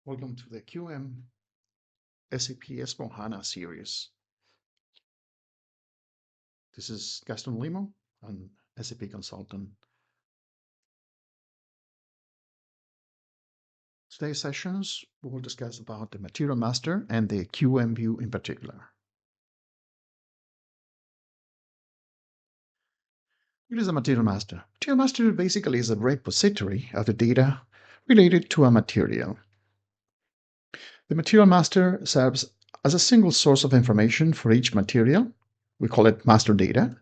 Welcome to the QM SAP S Hana series. This is GastonLemo, an SAP consultant. Today's sessions we will discuss about the Material Master and the QM view in particular. What is a Material Master? Material Master basically is a repository of the data related to a material. The Material Master serves as a single source of information for each material. We call it master data.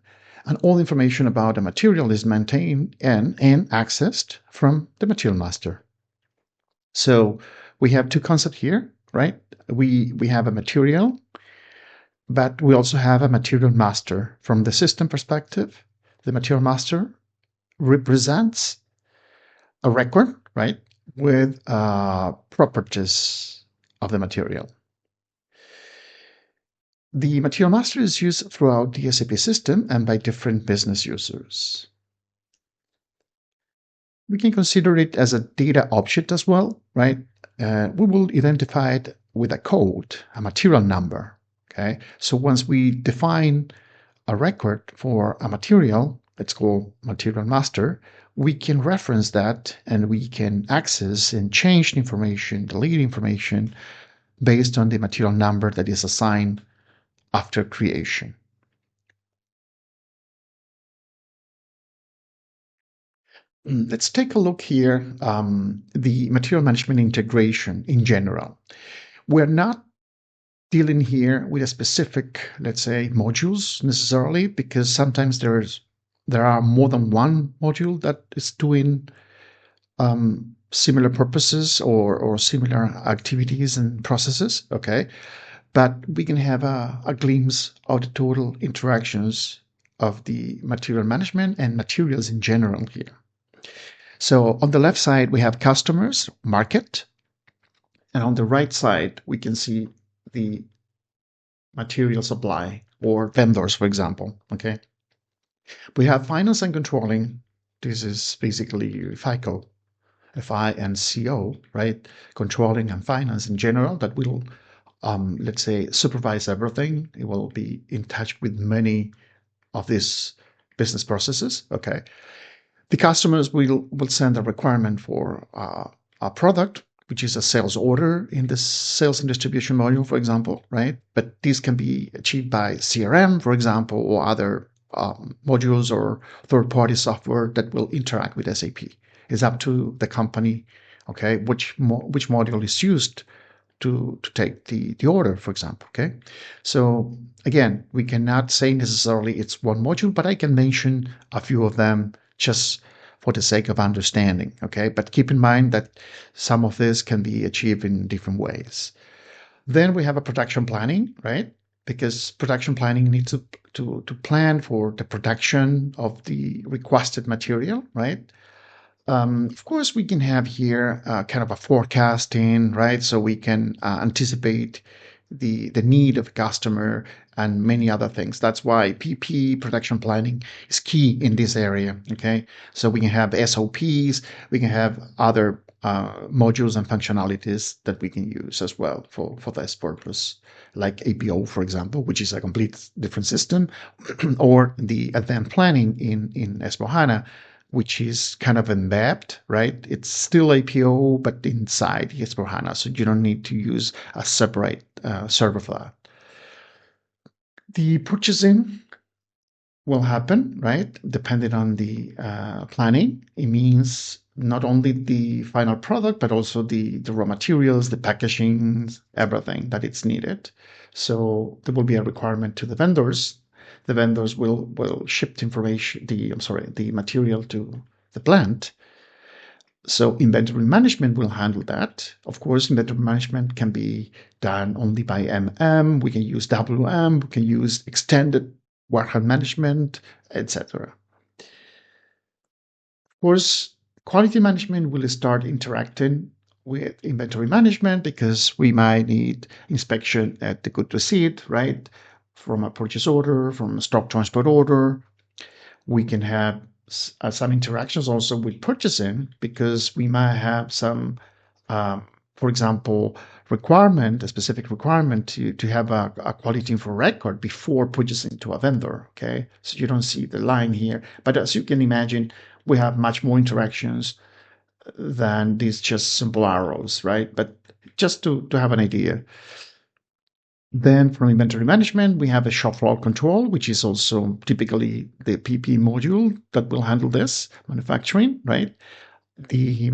And all information about a material is maintained and accessed from the Material Master. So we have two concepts here, right? We have a material, but we also have a material master. From the system perspective, the material master represents a record, right, with properties of the material. The material master is used throughout the SAP system and by different business users. We can consider it as a data object as well, right? We will identify it with a code, a material number, okay? So once we define a record for a material, it's called material master, we can reference that and we can access and change the information, delete information based on the material number that is assigned after creation. Let's take a look here, the material management integration in general. We're not dealing here with a specific, let's say, modules necessarily, because sometimes there are more than one module that is doing similar purposes or similar activities and processes, okay? But we can have a glimpse of the total interactions of the material management and materials in general here. So on the left side, we have customers, market, and on the right side, we can see the material supply or vendors, for example, okay? We have finance and controlling. This is basically FICO, FI and CO, right? Controlling and finance in general that will, let's say, supervise everything. It will be in touch with many of these business processes, okay? The customers will send a requirement for a product, which is a sales order in the sales and distribution module, for example, right? But this can be achieved by CRM, for example, or other modules or third-party software that will interact with SAP. It's up to the company, okay, which module is used to take the order, for example, okay? So again, we cannot say necessarily it's one module, but I can mention a few of them just for the sake of understanding, okay? But keep in mind that some of this can be achieved in different ways. Then we have a production planning, right? Because production planning needs to plan for the production of the requested material, right? Of course, we can have here kind of a forecasting, right? So we can anticipate the need of a customer and many other things. That's why PP, production planning, is key in this area, okay? So we can have SOPs, we can have other modules and functionalities that we can use as well for this purpose, like APO, for example, which is a complete different system, or the advanced planning in S/4HANA, which is kind of embedded, right? It's still APO, but inside S/4HANA, so you don't need to use a separate server for that. The purchasing will happen, right? Depending on the planning. It means not only the final product, but also the raw materials, the packaging, everything that it's needed. So there will be a requirement to the vendors. The vendors will ship the information, the material to the plant. So inventory management will handle that. Of course, inventory management can be done only by MM. We can use WM. We can use extended warehouse management, etc. Of course, quality management will start interacting with inventory management because we might need inspection at the good receipt, right? From a purchase order, from a stock transport order. We can have some interactions also with purchasing because we might have some for example, requirement, a specific requirement to have a quality info record before purchasing to a vendor. Okay, so you don't see the line here, but as you can imagine, we have much more interactions than these just simple arrows, right? But just to have an idea. Then from inventory management, we have a shop floor control, which is also typically the PP module that will handle this manufacturing, right? The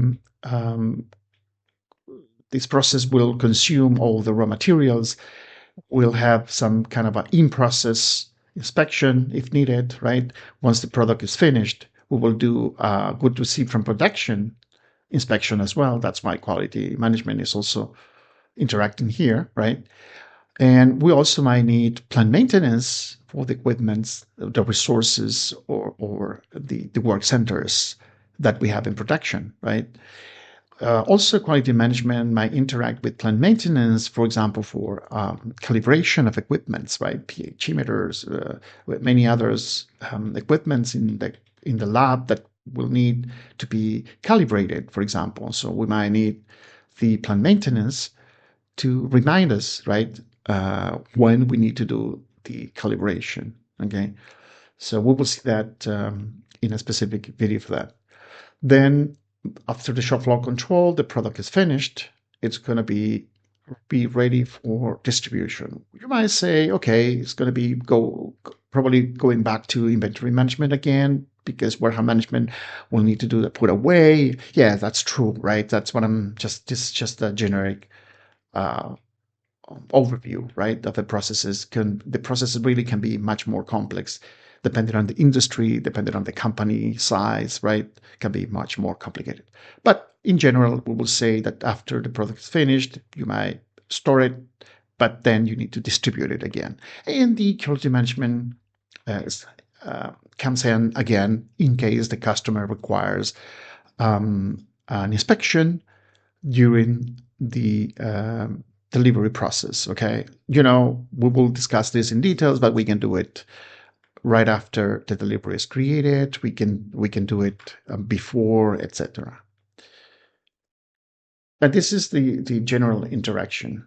this process will consume all the raw materials. We'll have some kind of an in-process inspection if needed, right? Once the product is finished, we will do a good receipt from production inspection as well. That's why quality management is also interacting here, right? And we also might need plant maintenance for the equipment, the resources, or the work centers that we have in production, right? Also, quality management might interact with plant maintenance, for example, for calibration of equipments, right? pH meters, with many others equipments in the lab that will need to be calibrated, for example. So we might need the plant maintenance to remind us, right, when we need to do the calibration. Okay, so we will see that in a specific video for that. Then after the shop floor control, the product is finished. It's going to be ready for distribution. You might say, okay, it's going to be probably going back to inventory management again because warehouse management will need to do the put away. Yeah, that's true, right? That's what this is just a generic overview, right, of the processes. The processes really can be much more complex depending on the industry, depending on the company size, right? Can be much more complicated. But in general, we will say that after the product is finished, you might store it, but then you need to distribute it again. And the quality management comes in again in case the customer requires an inspection during the delivery process. Okay, we will discuss this in details, but we can do it right after the delivery is created. We can do it before, etc. But this is the general interaction.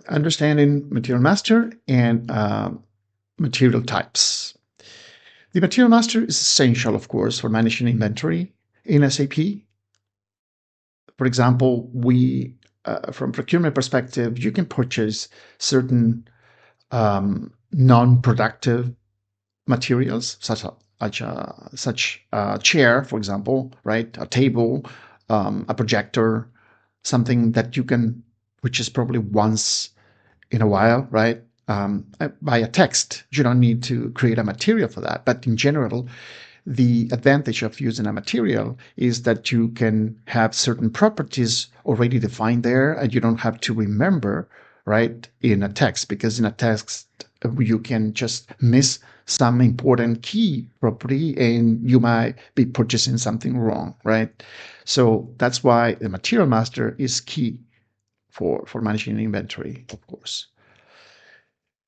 Understanding material master and material types. The material master is essential, of course, for managing inventory in SAP. For example, from procurement perspective, you can purchase certain non-productive materials, such a chair, for example, right? A table, a projector, something that you can, which is probably once in a while, right? By a text, you don't need to create a material for that. But in general, the advantage of using a material is that you can have certain properties already defined there and you don't have to remember, right, in a text, because in a text you can just miss some important key property and you might be purchasing something wrong, right? So that's why the material master is key for managing inventory, of course.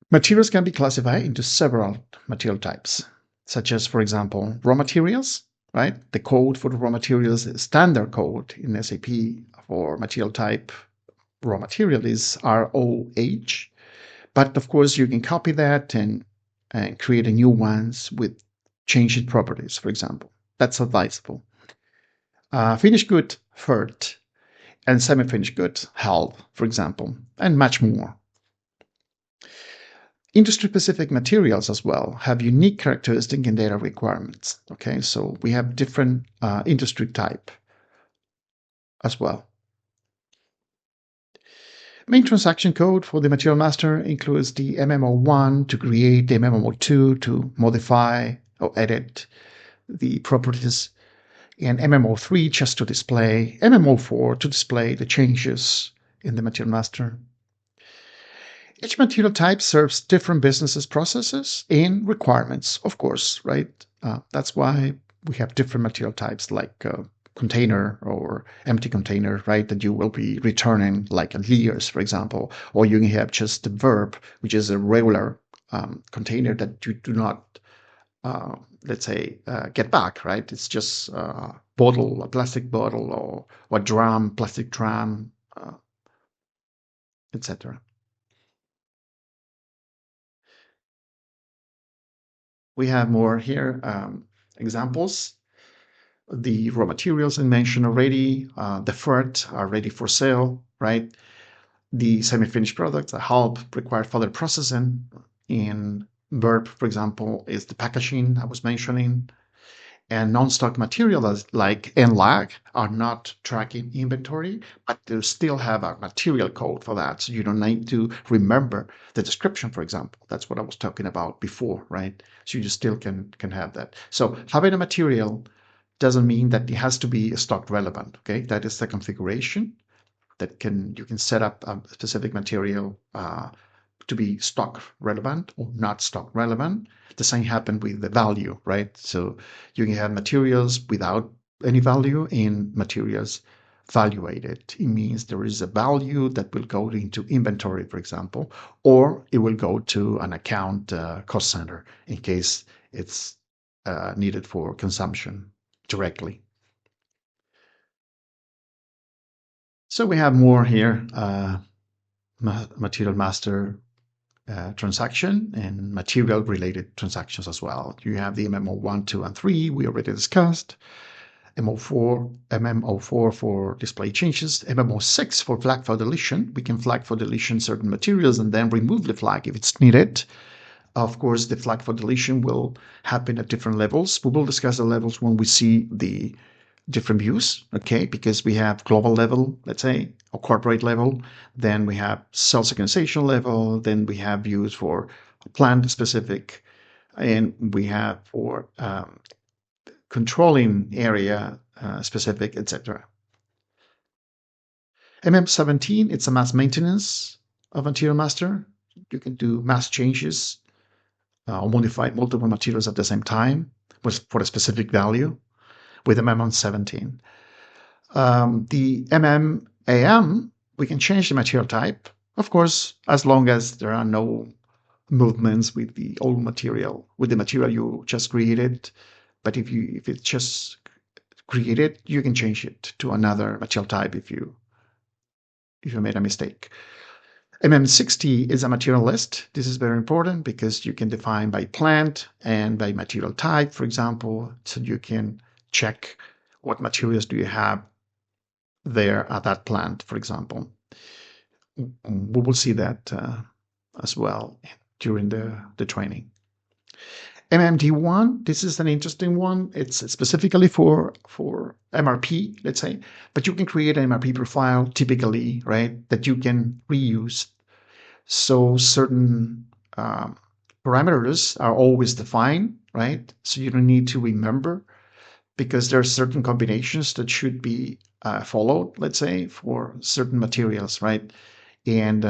Materials can be classified into several material types, such as, for example, raw materials, right? The code for the raw materials is standard code in SAP for material type raw material is ROH. But of course, you can copy that and create a new ones with changed properties, for example. That's advisable. Finished good, FERT, and semi-finished good, HALV, for example, and much more. Industry-specific materials as well have unique characteristic and data requirements. Okay, so we have different industry type as well. Main transaction code for the material master includes the MMO1 to create, the MMO2 to modify or edit the properties, and MMO3 just to display, MMO4 to display the changes in the material master. Each material type serves different businesses, processes, and requirements, of course, right? That's why we have different material types like container or empty container, right? That you will be returning like layers, for example, or you can have just the verb, which is a regular container that you do not let's say, get back, right? It's just a bottle, a plastic bottle, or a drum, plastic drum, etc. We have more here examples. The raw materials I mentioned already, the FERT are ready for sale, right? The semi-finished products, that help require further processing. In verb, for example, is the packaging I was mentioning. And non-stock materials like NLAG are not tracking inventory, but they still have a material code for that. So you don't need to remember the description, for example. That's what I was talking about before, right? So you still can have that. So having a material doesn't mean that it has to be stock relevant, okay? That is the configuration that you can set up a specific material to be stock relevant or not stock relevant. The same happened with the value, right? So you can have materials without any value and materials valuated. It means there is a value that will go into inventory, for example, or it will go to an account cost center in case it's needed for consumption directly. So we have more here, material master transaction and material related transactions as well. You have the MMO 1, 2, and 3 we already discussed. MMO4 for display changes, MMO6 for flag for deletion. We can flag for deletion certain materials and then remove the flag if it's needed. Of course, the flag for deletion will happen at different levels. We will discuss the levels when we see the different views, okay? Because we have global level, let's say, or corporate level. Then we have sales organization level. Then we have views for plant specific, and we have for controlling area specific, etc. MM17, it's a mass maintenance of material master. You can do mass changes or modify multiple materials at the same time for a specific value with MM17. The MMAM, we can change the material type, of course, as long as there are no movements with the old material, with the material you just created. But if it's just created, you can change it to another material type if you made a mistake. MM60 is a material list. This is very important because you can define by plant and by material type, for example, so you can check what materials do you have there at that plant, for example. We will see that as well during the training. MMD1, this is an interesting one. It's specifically for MRP, let's say, but you can create an MRP profile typically, right, that you can reuse. So certain parameters are always defined, right? So you don't need to remember because there are certain combinations that should be followed, let's say, for certain materials, right? And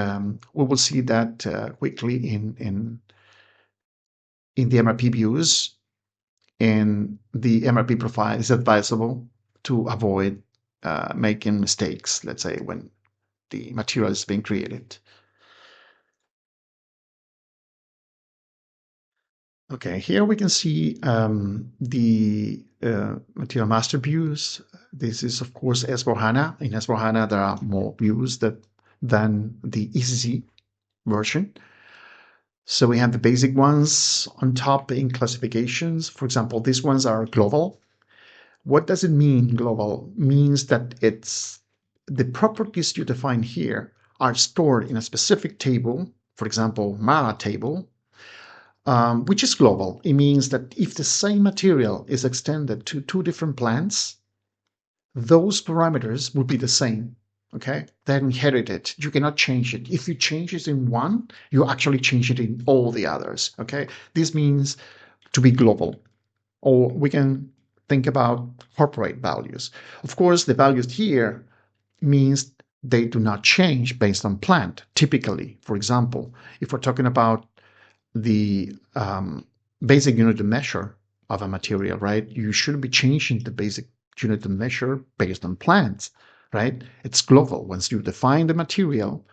we will see that quickly in the MRP views, and the MRP profile is advisable to avoid making mistakes, let's say, when the material is being created. Okay, here we can see the material master views. This is, of course, S/4HANA. In S/4HANA, there are more views than the ECC version. So we have the basic ones on top in classifications. For example, these ones are global. What does it mean, global? Means that it's the properties you define here are stored in a specific table, for example, MARA table, which is global. It means that if the same material is extended to two different plants, those parameters will be the same. Okay, they're inherited. You cannot change it. If you change it in one, you actually change it in all the others. Okay, this means to be global. Or we can think about corporate values. Of course, the values here means they do not change based on plant. Typically, for example, if we're talking about the basic unit of measure of a material, right? You shouldn't be changing the basic unit of measure based on plants, right? It's global. Once you define the material,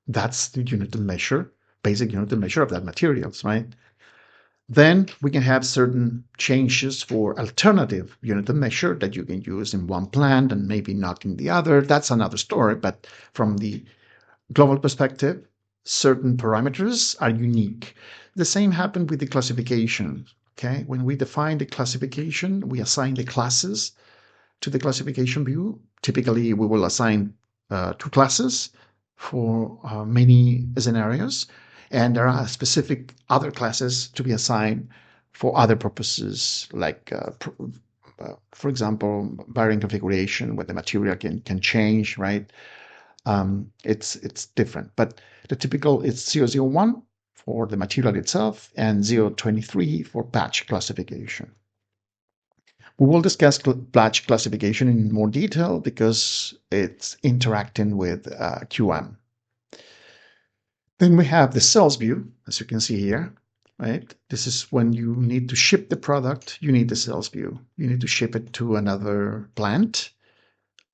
that's the unit of measure, basic unit of measure of that materials, right? Then we can have certain changes for alternative unit of measure that you can use in one plant and maybe not in the other. That's another story. But from the global perspective, certain parameters are unique. The same happened with the classification. Okay, when we define the classification, we assign the classes to the classification view. Typically, we will assign two classes for many scenarios, and there are specific other classes to be assigned for other purposes, like, for example, varying configuration where the material can change, right? It's different, but the typical is 001 for the material itself and 023 for batch classification. We will discuss batch classification in more detail because it's interacting with QM. Then we have the sales view, as you can see here, right? This is when you need to ship the product, you need the sales view. You need to ship it to another plant,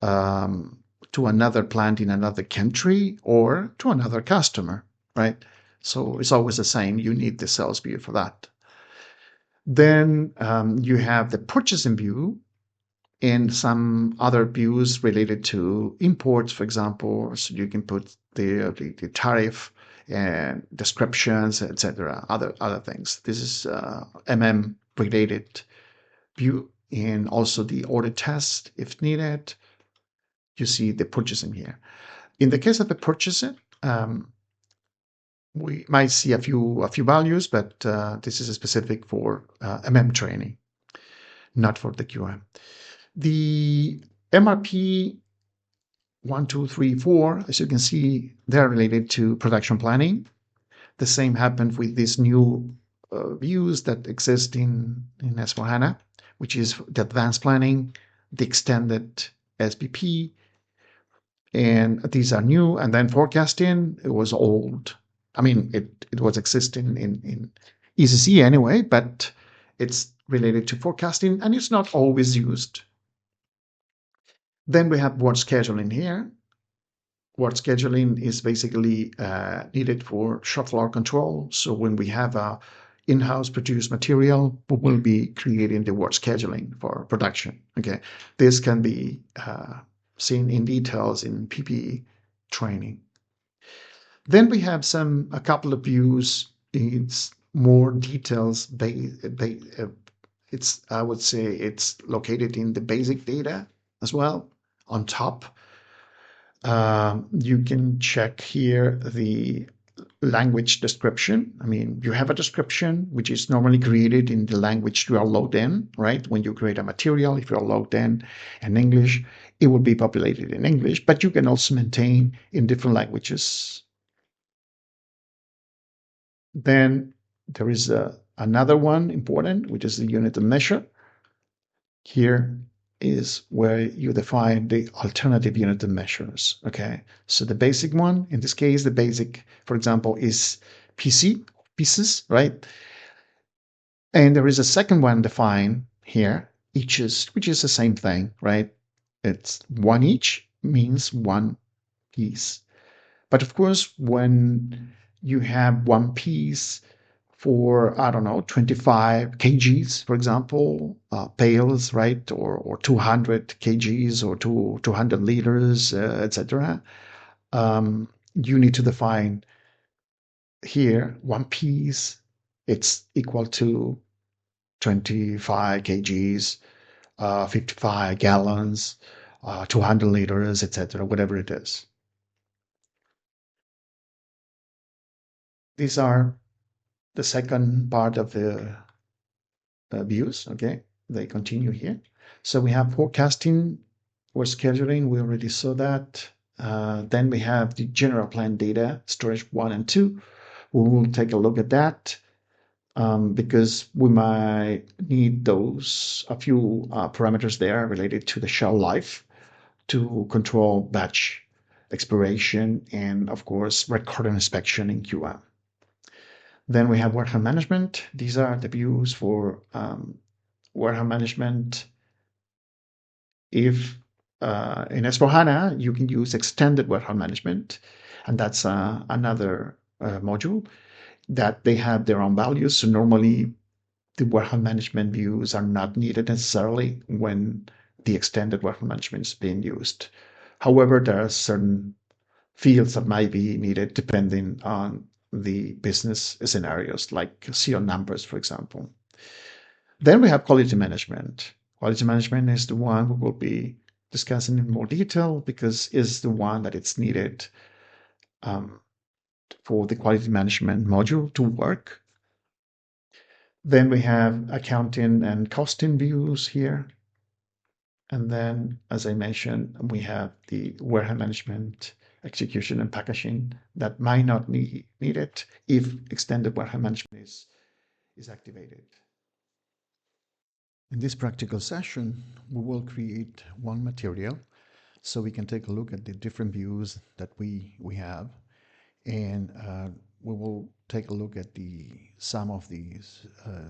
to another plant in another country, or to another customer, right? So it's always the same. You need the sales view for that. Then you have the purchasing view and some other views related to imports, for example. So you can put the tariff and descriptions, etc. Other things. This is related view, and also the order test if needed. You see the purchasing here. In the case of the purchasing, we might see a few values, but this is specific for training, not for the QM. The MRP 1, 2, 3, 4, as you can see, they're related to production planning. The same happened with these new views that exist in S/4HANA, which is the advanced planning, the extended SBP, and these are new. And then forecasting, it was old. I mean, it was existing in ECC anyway, but it's related to forecasting, and it's not always used. Then we have work scheduling here. Work scheduling is basically needed for shop floor control. So when we have a in-house produced material, we will be creating the work scheduling for production. Okay, this can be seen in details in PPE training. Then we have a couple of views. It's more details. I would say it's located in the basic data as well on top. You can check here the language description. I mean, you have a description which is normally created in the language you are logged in, right? When you create a material, if you're logged in English, it will be populated in English, but you can also maintain in different languages. Then there is another one important, which is the unit of measure. Here is where you define the alternative unit of measures. Okay, so the basic one, in this case, the basic, for example, is pieces, right? And there is a second one defined here, eaches, which is the same thing, right? It's one each means one piece. But of course, when you have one piece for, I don't know, 25 kgs, for example, pails, right? Or 200 kgs or 200 liters, etc. You need to define here one piece. It's equal to 25 kgs, 55 gallons, 200 liters, etc., whatever it is. These are the second part of the views. Okay, they continue here. So we have forecasting or scheduling. We already saw that. Then we have the general plan data, storage 1 and 2. We will take a look at that because we might need a few parameters there related to the shelf life to control batch expiration and, of course, record inspection in QM. Then we have warehouse management. These are the views for warehouse management. If in S/4HANA, you can use extended warehouse management, and that's another module that they have their own values. So normally the warehouse management views are not needed necessarily when the extended warehouse management is being used. However, there are certain fields that might be needed depending on the business scenarios, like serial numbers, for example. Then we have quality management. Quality management is the one we will be discussing in more detail because it's the one that it's needed um, for the quality management module to work. Then we have accounting and costing views here. And then, as I mentioned, we have the warehouse management, execution, and packaging that might not need it if extended warehouse management is activated. In this practical session, we will create one material so we can take a look at the different views that we have, and we will take a look at some of these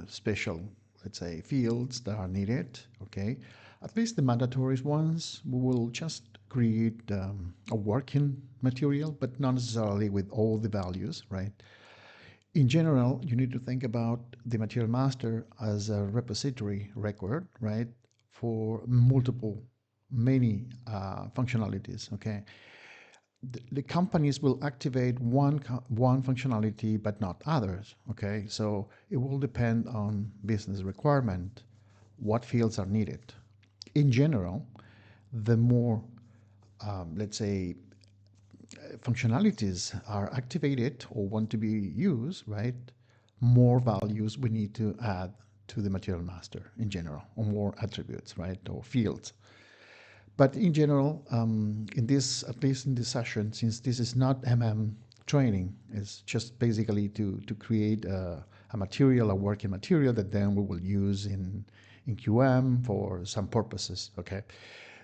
special, let's say, fields that are needed. Okay, at least the mandatory ones. We will just create a working material, but not necessarily with all the values, right? In general, you need to think about the material master as a repository record, right, for many functionalities. Okay, the companies will activate one functionality but not others. Okay, so it will depend on business requirement, what fields are needed. In general, the more let's say functionalities are activated or want to be used, right, more values we need to add to the material master in general, or more attributes, right, or fields. But in general, in this, at least in this session, since this is not training, it's just basically to create a material, a working material that then we will use in QM for some purposes, okay?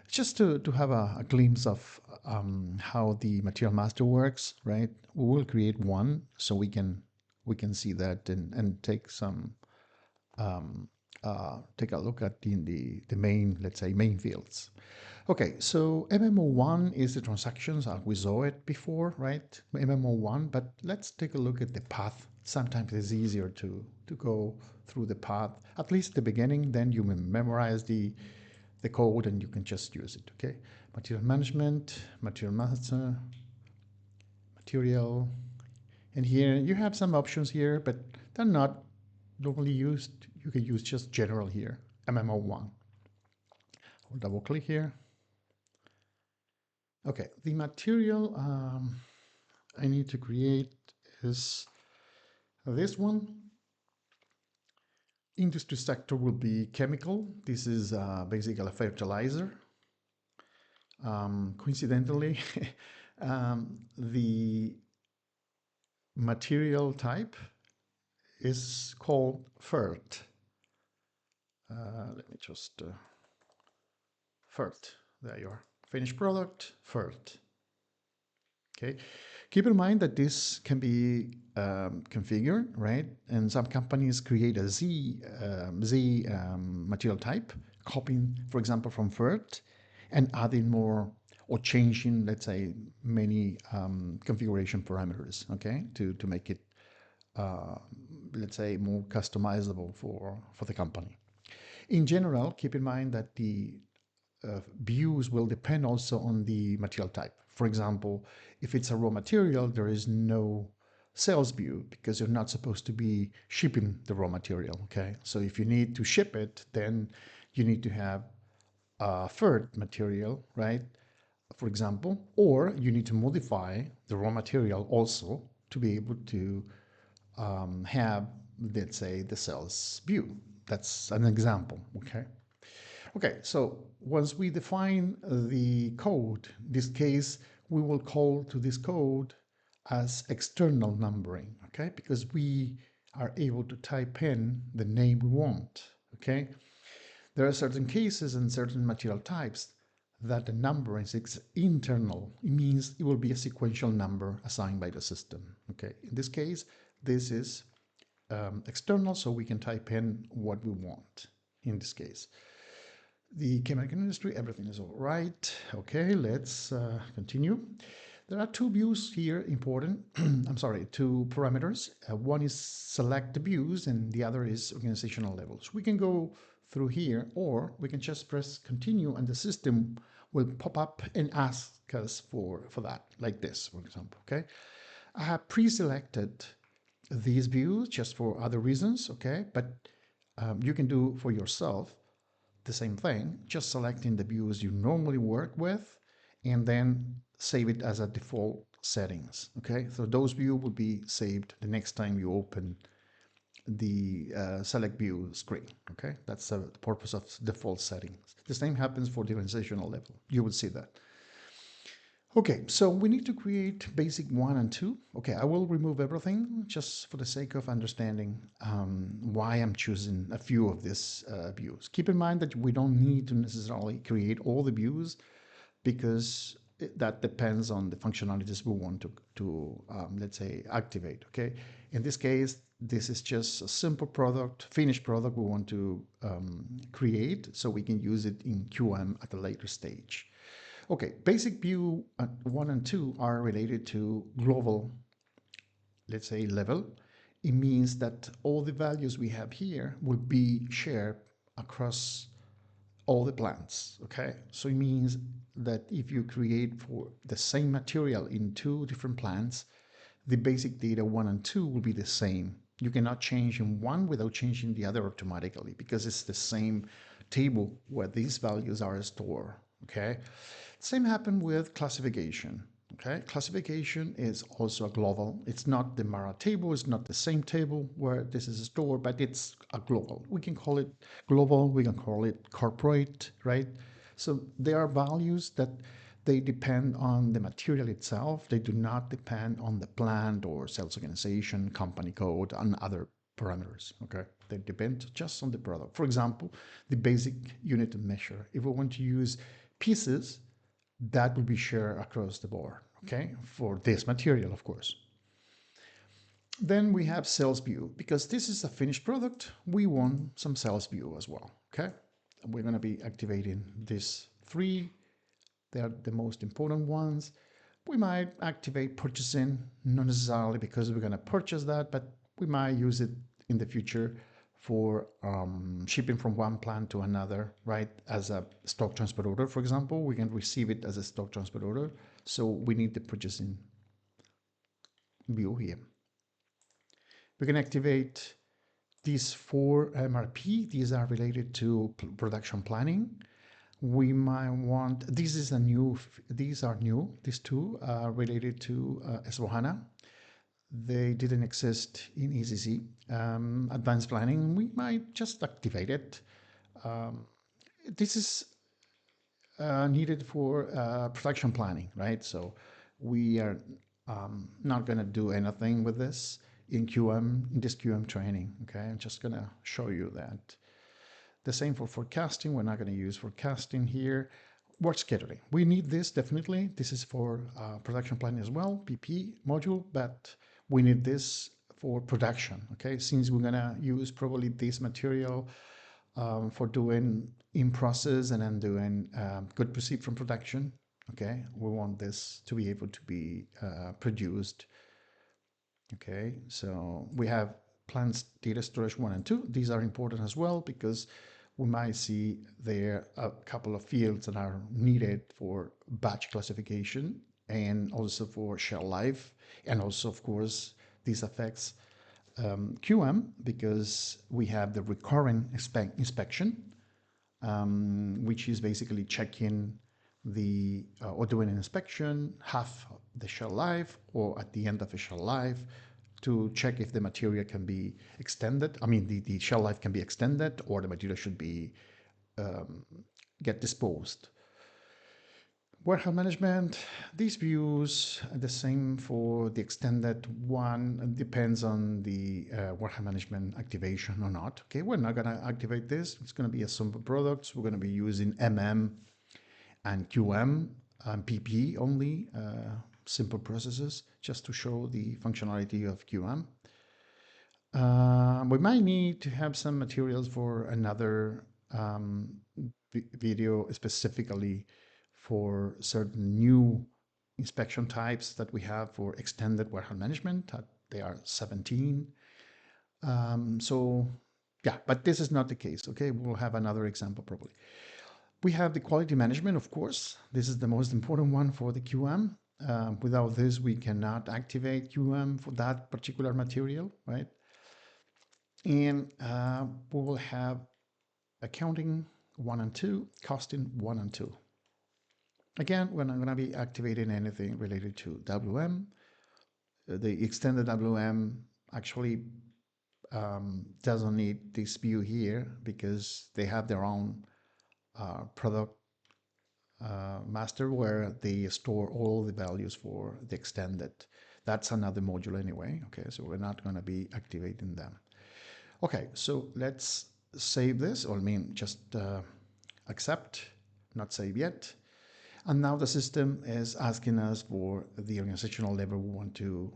Just to have a glimpse of how the material master works, right? We will create one so we can see that and take some take a look at the main, let's say, main fields. Okay, so MMO1 is the transactions as we saw it before, right? MMO1, but let's take a look at the path. Sometimes it's easier to go through the path, at least the beginning, then you memorize the code and you can just use it, okay? Material management, material master, material, and here you have some options here, but they're not normally used. You can use just general here, MMO1. I'll double click here. Okay, the material I need to create is this one. Industry sector will be chemical. This is basically a fertilizer. Coincidentally, the material type is called FERT. Let me just FERT. There you are. Finished product, FERT. Okay. Keep in mind that this can be configured, right? And some companies create a Z material type, copying, for example, from FERT, and adding more or changing, let's say, many configuration parameters, okay, to make it, let's say, more customizable for the company. In general, keep in mind that the views will depend also on the material type. For example, if it's a raw material, there is no sales view because you're not supposed to be shipping the raw material, okay? So if you need to ship it, then you need to have a third material, right? For example, or you need to modify the raw material also to be able to have, let's say, the sales view. That's an example, okay? Okay, so once we define the code, in this case, we will call to this code as external numbering, okay? Because we are able to type in the name we want, okay? There are certain cases and certain material types that the number is internal. It means it will be a sequential number assigned by the system, okay? In this case, this is external, so we can type in what we want in this case. The chemical industry, everything is all right. Okay, let's continue. There are two views here important. I'm sorry, two parameters. One is select the views and the other is organizational levels. We can go through here or we can just press continue and the system will pop up and ask us for that, like this, for example, okay? I have pre-selected these views just for other reasons, okay? But you can do for yourself the same thing, just selecting the views you normally work with and then save it as a default settings, okay? So those views will be saved the next time you open the select view screen, okay? That's the purpose of default settings. The same happens for the organizational level. You will see that. Okay, so we need to create basic 1 and 2. Okay, I will remove everything just for the sake of understanding why I'm choosing a few of these views. Keep in mind that we don't need to necessarily create all the views because that depends on the functionalities we want to let's say, activate, okay? In this case, this is just a simple product, finished product we want to create so we can use it in QM at a later stage. Okay, basic view 1 and 2 are related to global, let's say, level. It means that all the values we have here will be shared across all the plants, okay? So it means that if you create for the same material in two different plants, the basic data 1 and 2 will be the same. You cannot change in one without changing the other automatically because it's the same table where these values are stored, okay? Same happened with classification. Okay, classification is also a global. It's not the Mara table, it's not the same table where this is stored, but it's a global. We can call it global, we can call it corporate, right? So there are values that they depend on the material itself. They do not depend on the plant or sales organization, company code, and other parameters, okay? They depend just on the product. For example, the basic unit of measure. If we want to use pieces, that will be shared across the board, okay, for this material, of course. Then we have sales view. Because this is a finished product, we want some sales view as well, okay? And we're going to be activating these three. They're the most important ones. We might activate purchasing, not necessarily because we're going to purchase that, but we might use it in the future for shipping from one plant to another, right? As a stock transfer order, for example, we can receive it as a stock transfer order. So we need the purchasing view here. We can activate these four MRP. These are related to production planning. We might want, these are new, these two are related to S/4HANA. They didn't exist in ECC. Advanced planning, we might just activate it. This is needed for production planning, right? So we are not going to do anything with this in QM, in this QM training, okay? I'm just going to show you that. The same for forecasting. We're not going to use forecasting here. Work scheduling. We need this definitely. This is for production planning as well, PP module, but we need this for production, okay? Since we're going to use probably this material for doing in process and then doing good proceed from production, okay? We want this to be able to be produced, okay? So we have plants data storage 1 and 2. These are important as well because we might see there a couple of fields that are needed for batch classification and also for shelf life. And also, of course, this affects QM because we have the recurrent inspection, which is basically checking the or doing an inspection half the shelf life or at the end of a shelf life to check if the material can be extended. I mean, the shelf life can be extended or the material should be get disposed. Warehouse management, these views are the same for the extended one. It depends on the warehouse management activation or not. Okay, we're not going to activate this. It's going to be a simple products. We're going to be using MM and QM and PP only, simple processes, just to show the functionality of QM. We might need to have some materials for another video specifically for certain new inspection types that we have for extended warehouse management. They are 17. So yeah, but this is not the case. Okay, we'll have another example probably. We have the quality management, of course. This is the most important one for the QM. Without this, we cannot activate QM for that particular material, right? And we will have accounting 1 and 2, costing 1 and 2. Again, we're not going to be activating anything related to WM. The extended WM actually doesn't need this view here because they have their own product master where they store all the values for the extended. That's another module anyway. Okay, so we're not going to be activating them. Okay, so let's save this, or I mean, just accept, not save yet. And now the system is asking us for the organizational level we want to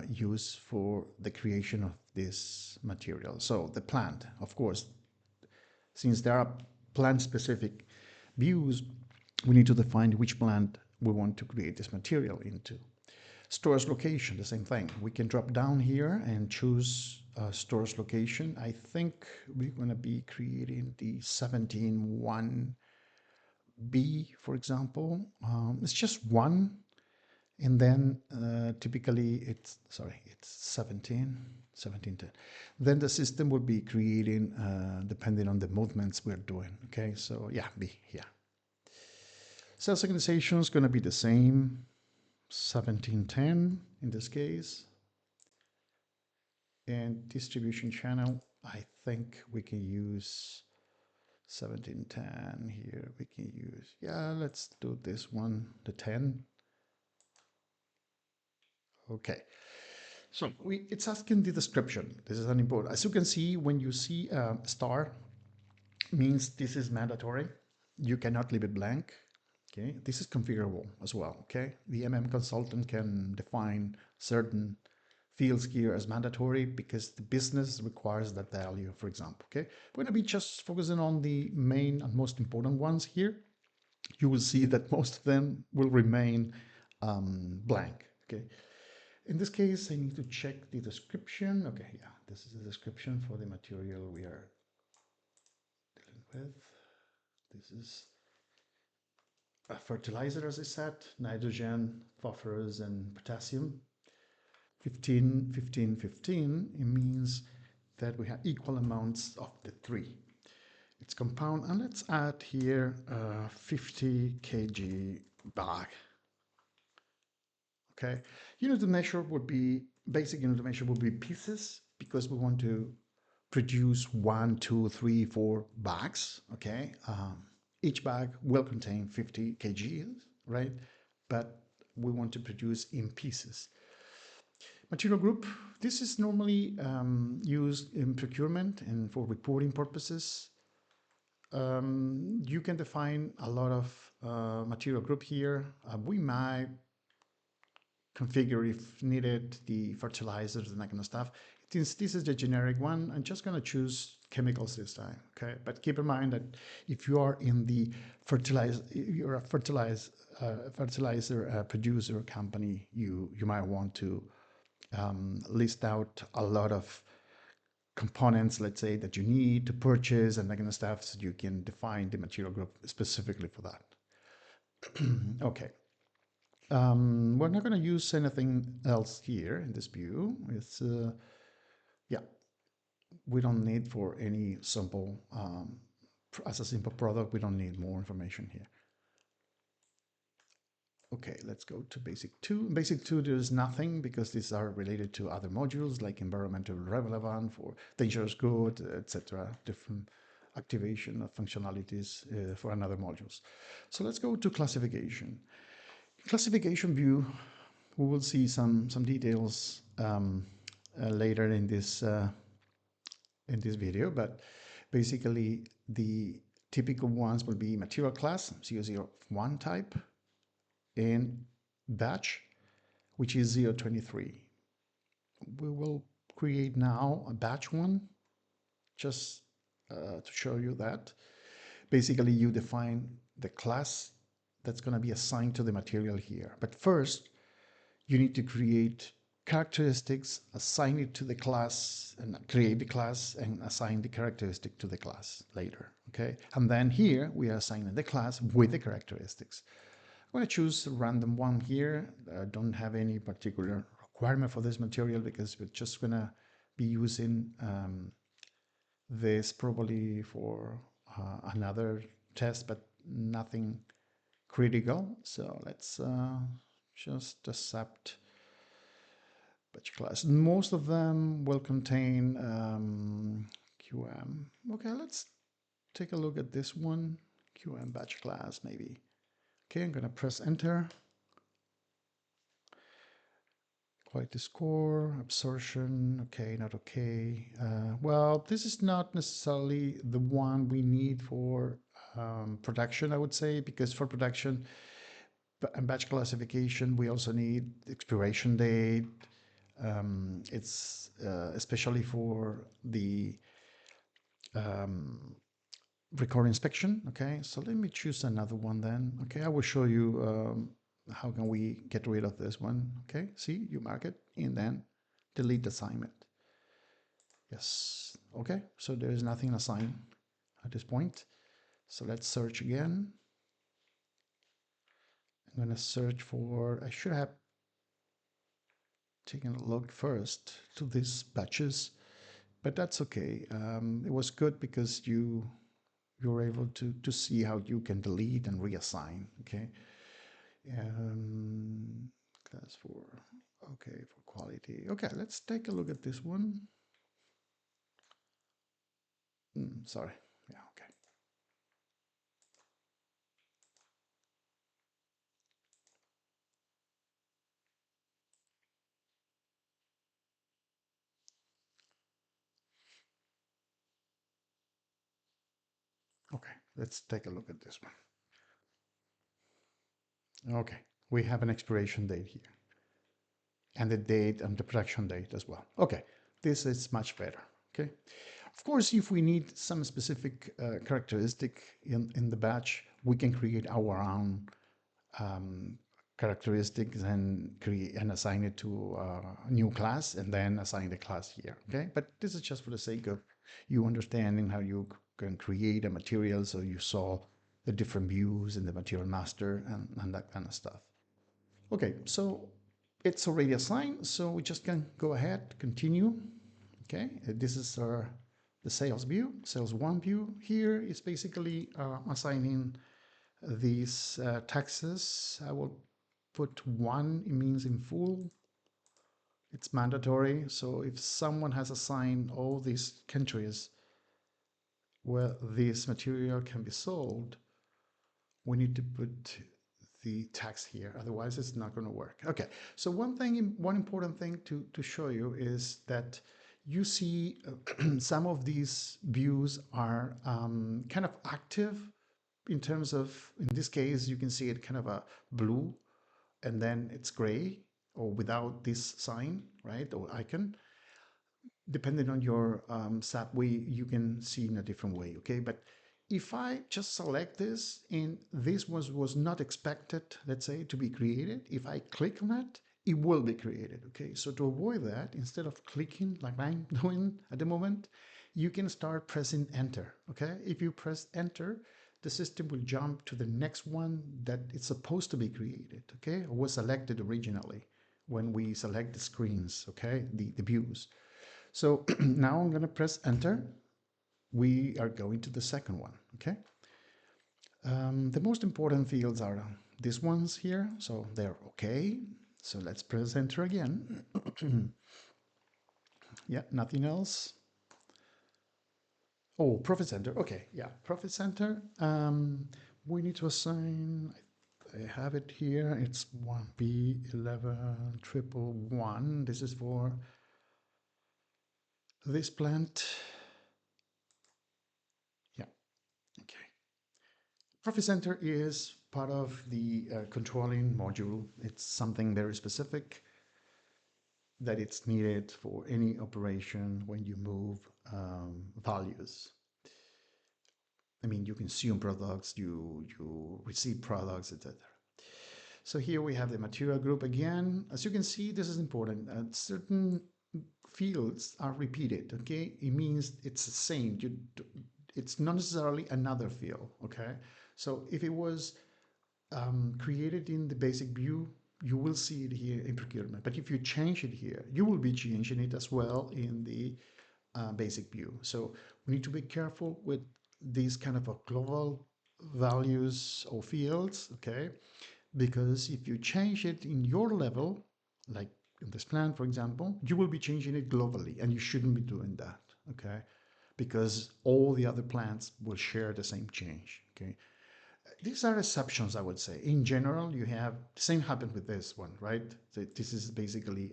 use for the creation of this material. So the plant, of course, since there are plant-specific views, we need to define which plant we want to create this material into. Storage location, the same thing. We can drop down here and choose storage location. I think we're going to be creating the 17.1B, for example. It's just one. And then typically it's 1710. Then the system will be creating depending on the movements we're doing. Okay, so yeah, B, yeah. Sales organization is going to be the same, 1710 in this case. And distribution channel, I think we can use 1710 here. We can use, yeah, let's do this one, the 10. Okay, so it's asking the description. This is an important. As you can see, when you see a star, means this is mandatory. You cannot leave it blank. Okay, this is configurable as well. Okay, the consultant can define certain fields here as mandatory because the business requires that value, for example. Okay, we're going to be just focusing on the main and most important ones here. You will see that most of them will remain blank. Okay. In this case, I need to check the description. Okay, yeah, this is the description for the material we are dealing with. This is a fertilizer, as I said, nitrogen, phosphorus, and potassium. 15, 15, 15, it means that we have equal amounts of the three. It's compound, and let's add here 50 kg bag. Okay, unit of measure would be, basic unit of measure would be pieces because we want to produce 1, 2, 3, 4 bags. Okay, each bag will contain 50 kgs, right? But we want to produce in pieces. Material group, this is normally used in procurement and for reporting purposes. You can define a lot of material group here. We might configure if needed the fertilizers and that kind of stuff. Since this is the generic one, I'm just going to choose chemicals this time. Okay, but keep in mind that if you are in the you're a fertilizer producer company, you might want to list out a lot of components, let's say, that you need to purchase and that kind of stuff, so you can define the material group specifically for that. Okay. We're not going to use anything else here in this view. It's, yeah, we don't need for any simple, as a simple product, we don't need more information here. Okay, let's go to basic 2. In basic 2, there's nothing because these are related to other modules like environmental relevant for dangerous good, etc. Different activation of functionalities for another modules. So let's go to classification. Classification view, we will see some details later in this video, but basically the typical ones will be material class 001 type and batch, which is 023. We will create now a batch one just to show you that. Basically, you define the class that's going to be assigned to the material here. But first, you need to create characteristics, assign it to the class, and create the class and assign the characteristic to the class later, okay? And then here we are assigning the class with the characteristics. I'm going to choose a random one here. I don't have any particular requirement for this material because we're just going to be using this probably for another test, but nothing critical. So let's just accept batch class. Most of them will contain QM. Okay, let's take a look at this one. QM batch class, maybe. Okay, I'm going to press enter. Quality score, absorption, okay, not okay. Well, this is not necessarily the one we need for production, I would say, because for production and batch classification, we also need expiration date. It's especially for the record inspection. Okay, so let me choose another one then. Okay, I will show you how can we get rid of this one. Okay, see, you mark it and then delete assignment. Yes, okay, so there is nothing assigned at this point. So let's search again. I'm going to search for, I should have taken a look first to these batches, but that's okay. It was good because you're able to see how you can delete and reassign. Okay. Class 4. Okay, for quality. Okay, let's take a look at this one. Sorry. Yeah, okay. Okay, let's take a look at this one. Okay, we have an expiration date here and the date and the production date as well. Okay, this is much better. Okay, of course, if we need some specific characteristic in the batch, we can create our own characteristics and create and assign it to a new class and then assign the class here. Okay, but this is just for the sake of you understanding how you can create a material, so you saw the different views in the material master and that kind of stuff. Okay, so it's already assigned, so we just can go ahead, continue. Okay, this is the sales view, sales one view. Here is basically assigning these taxes. I will put one, it means in full. It's mandatory. So if someone has assigned all these countries where this material can be sold, we need to put the tax here. Otherwise, it's not going to work. Okay. So one important thing to show you is that you see some of these views are kind of active in terms of, in this case, you can see it kind of a blue and then it's gray or without this sign, right, or icon. Depending on your SAP way, you can see in a different way, okay? But if I just select this and this was not expected, let's say, to be created, if I click on it, it will be created, okay? So to avoid that, instead of clicking like I'm doing at the moment, you can start pressing enter, okay? If you press enter, the system will jump to the next one that it's supposed to be created, okay? Or was selected originally when we select the screens, okay? The views. So now I'm going to press enter. We are going to the second one, okay? The most important fields are these ones here, so they're okay. So let's press enter again. Yeah, nothing else. Oh, profit center. Okay, yeah, profit center. We need to assign, I have it here. It's 1B11111. This is for this plant. Yeah, okay. Profit center is part of the controlling module. It's something very specific that it's needed for any operation when you move values. I mean, you consume products, you receive products, etc. So here we have the material group again. As you can see, this is important. Certain fields are repeated, okay? It means it's the same. It's not necessarily another field, okay? So if it was created in the basic view, you will see it here in procurement. But if you change it here, you will be changing it as well in the basic view. So we need to be careful with these kind of a global values or fields, okay? Because if you change it in your level, like in this plan, for example, you will be changing it globally, and you shouldn't be doing that, okay? Because all the other plans will share the same change, okay? These are exceptions, I would say. In general, you have the same happened with this one, right? So this is basically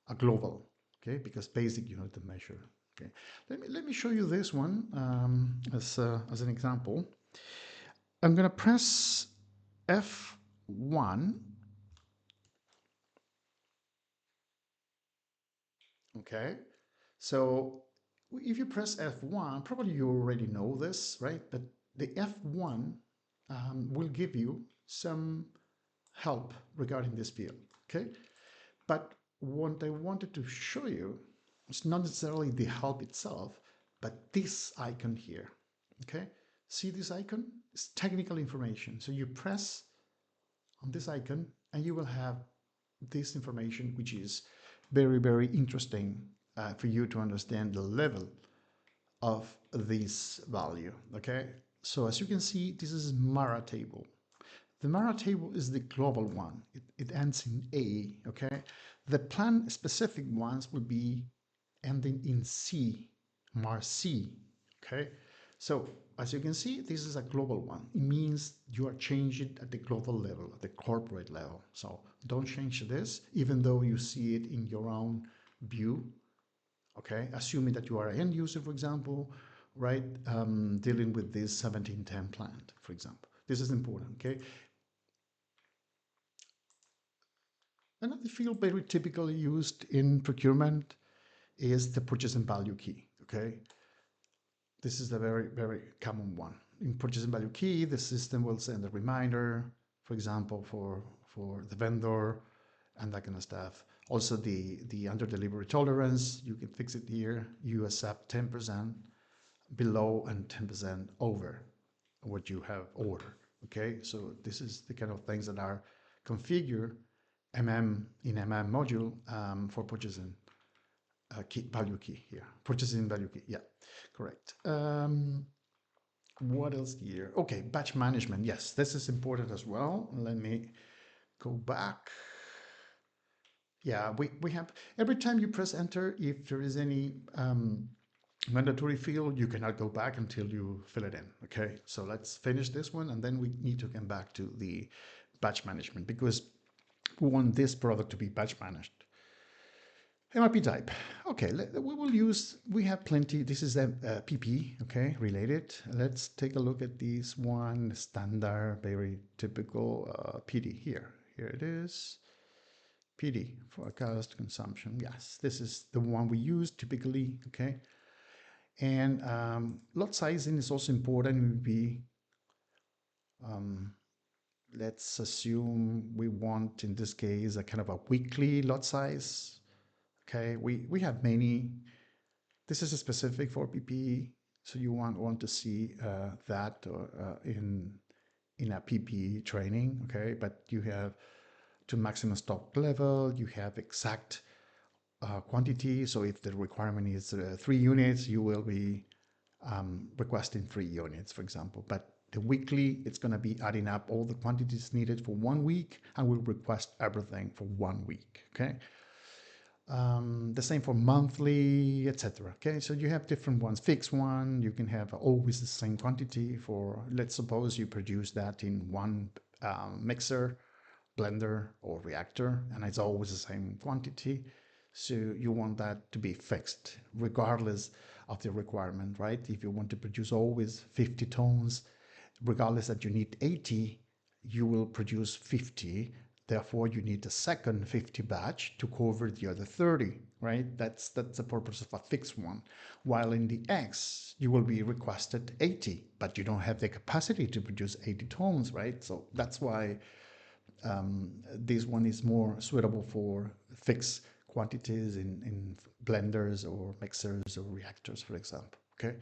a global, okay? Because basic, you know, the measure, okay? Let me show you this one as an example. I'm gonna press F1, okay? So if you press F1, probably you already know this, right? But the F1 will give you some help regarding this field, okay? But what I wanted to show you is not necessarily the help itself, but this icon here, okay? See this icon? It's technical information. So you press on this icon and you will have this information, which is very, very interesting for you to understand the level of this value, okay? So as you can see, this is Mara table. The Mara table is the global one. It ends in A, okay? The plan specific ones will be ending in C, Mar C, okay? So as you can see, this is a global one. It means you are changing at the global level, at the corporate level. So don't change this, even though you see it in your own view, okay? Assuming that you are an end user, for example, right? Dealing with this 1710 plant, for example. This is important, okay? Another field very typically used in procurement is the purchasing value key, okay? This is a very, very common one. In purchasing value key, the system will send a reminder, for example, for the vendor and that kind of stuff. Also the under delivery tolerance, you can fix it here. You accept 10% below and 10% over what you have ordered, okay? So this is the kind of things that are configured in MM module for purchasing value key here. Purchasing value key, yeah, correct. What else here? Okay, batch management. Yes, this is important as well. Let me go back. Yeah, we have, every time you press enter, if there is any mandatory field, you cannot go back until you fill it in, okay? So let's finish this one, and then we need to come back to the batch management, because we want this product to be batch managed. MRP type. Okay, we will use, we have plenty. This is a PP, okay, related. Let's take a look at this one, standard, very typical PD here. Here it is. PD, forecast consumption. Yes, this is the one we use typically, okay. And lot sizing is also important. Let's assume we want, in this case, a kind of a weekly lot size. Okay, we have many. This is a specific for PPE, so you want to see that in a PPE training. Okay, but you have to maximum stock level. You have exact quantity. So if the requirement is 3 units, you will be requesting 3 units, for example. But the weekly, it's going to be adding up all the quantities needed for 1 week, and we'll request everything for 1 week. Okay. The same for monthly, etc. Okay, so you have different ones. Fixed one, you can have always the same quantity for, let's suppose you produce that in one mixer, blender, or reactor, and it's always the same quantity. So you want that to be fixed regardless of the requirement, right? If you want to produce always 50 tons, regardless that you need 80, you will produce 50. Therefore, you need a second 50 batch to cover the other 30. right? That's the purpose of a fixed one. While in the X, you will be requested 80, but you don't have the capacity to produce 80 tones, right? So that's why this one is more suitable for fixed quantities in blenders or mixers or reactors, for example. Okay.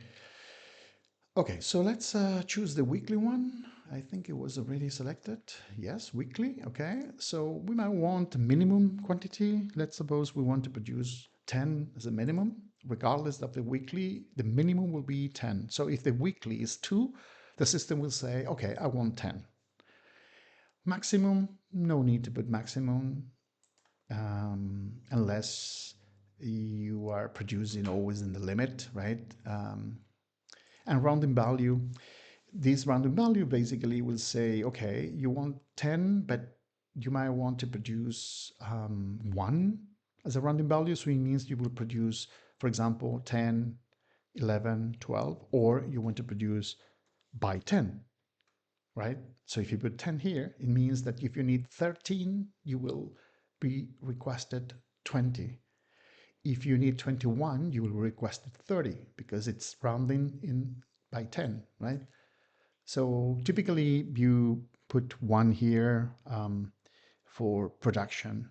Okay, so let's choose the weekly one. I think it was already selected. Yes, weekly. Okay, so we might want a minimum quantity. Let's suppose we want to produce 10 as a minimum. Regardless of the weekly, the minimum will be 10. So if the weekly is 2, the system will say, okay, I want 10. Maximum, no need to put maximum unless you are producing always in the limit, right? And rounding value, this rounding value basically will say, okay, you want 10, but you might want to produce 1 as a rounding value. So it means you will produce, for example, 10, 11, 12, or you want to produce by 10, right? So if you put 10 here, it means that if you need 13, you will be requested 20. If you need 21, you will request 30 because it's rounding in by 10, right? So typically you put 1 here for production,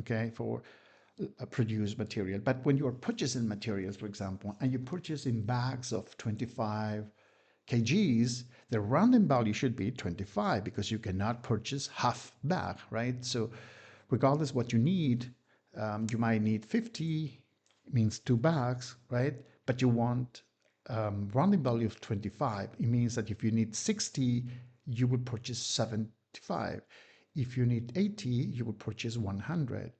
okay, for a produced material. But when you're purchasing materials, for example, and you purchase in bags of 25 kgs, the rounding value should be 25 because you cannot purchase half bag, right? So regardless what you need, you might need 50, means 2 bags, right? But you want rounding value of 25. It means that if you need 60, you would purchase 75. If you need 80, you would purchase 100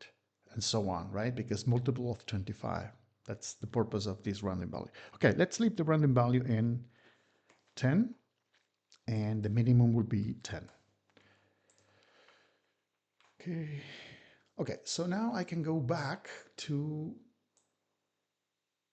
and so on, right? Because multiple of 25. That's the purpose of this rounding value. Okay, let's leave the rounding value in 10 and the minimum will be 10. Okay. Okay, so now I can go back to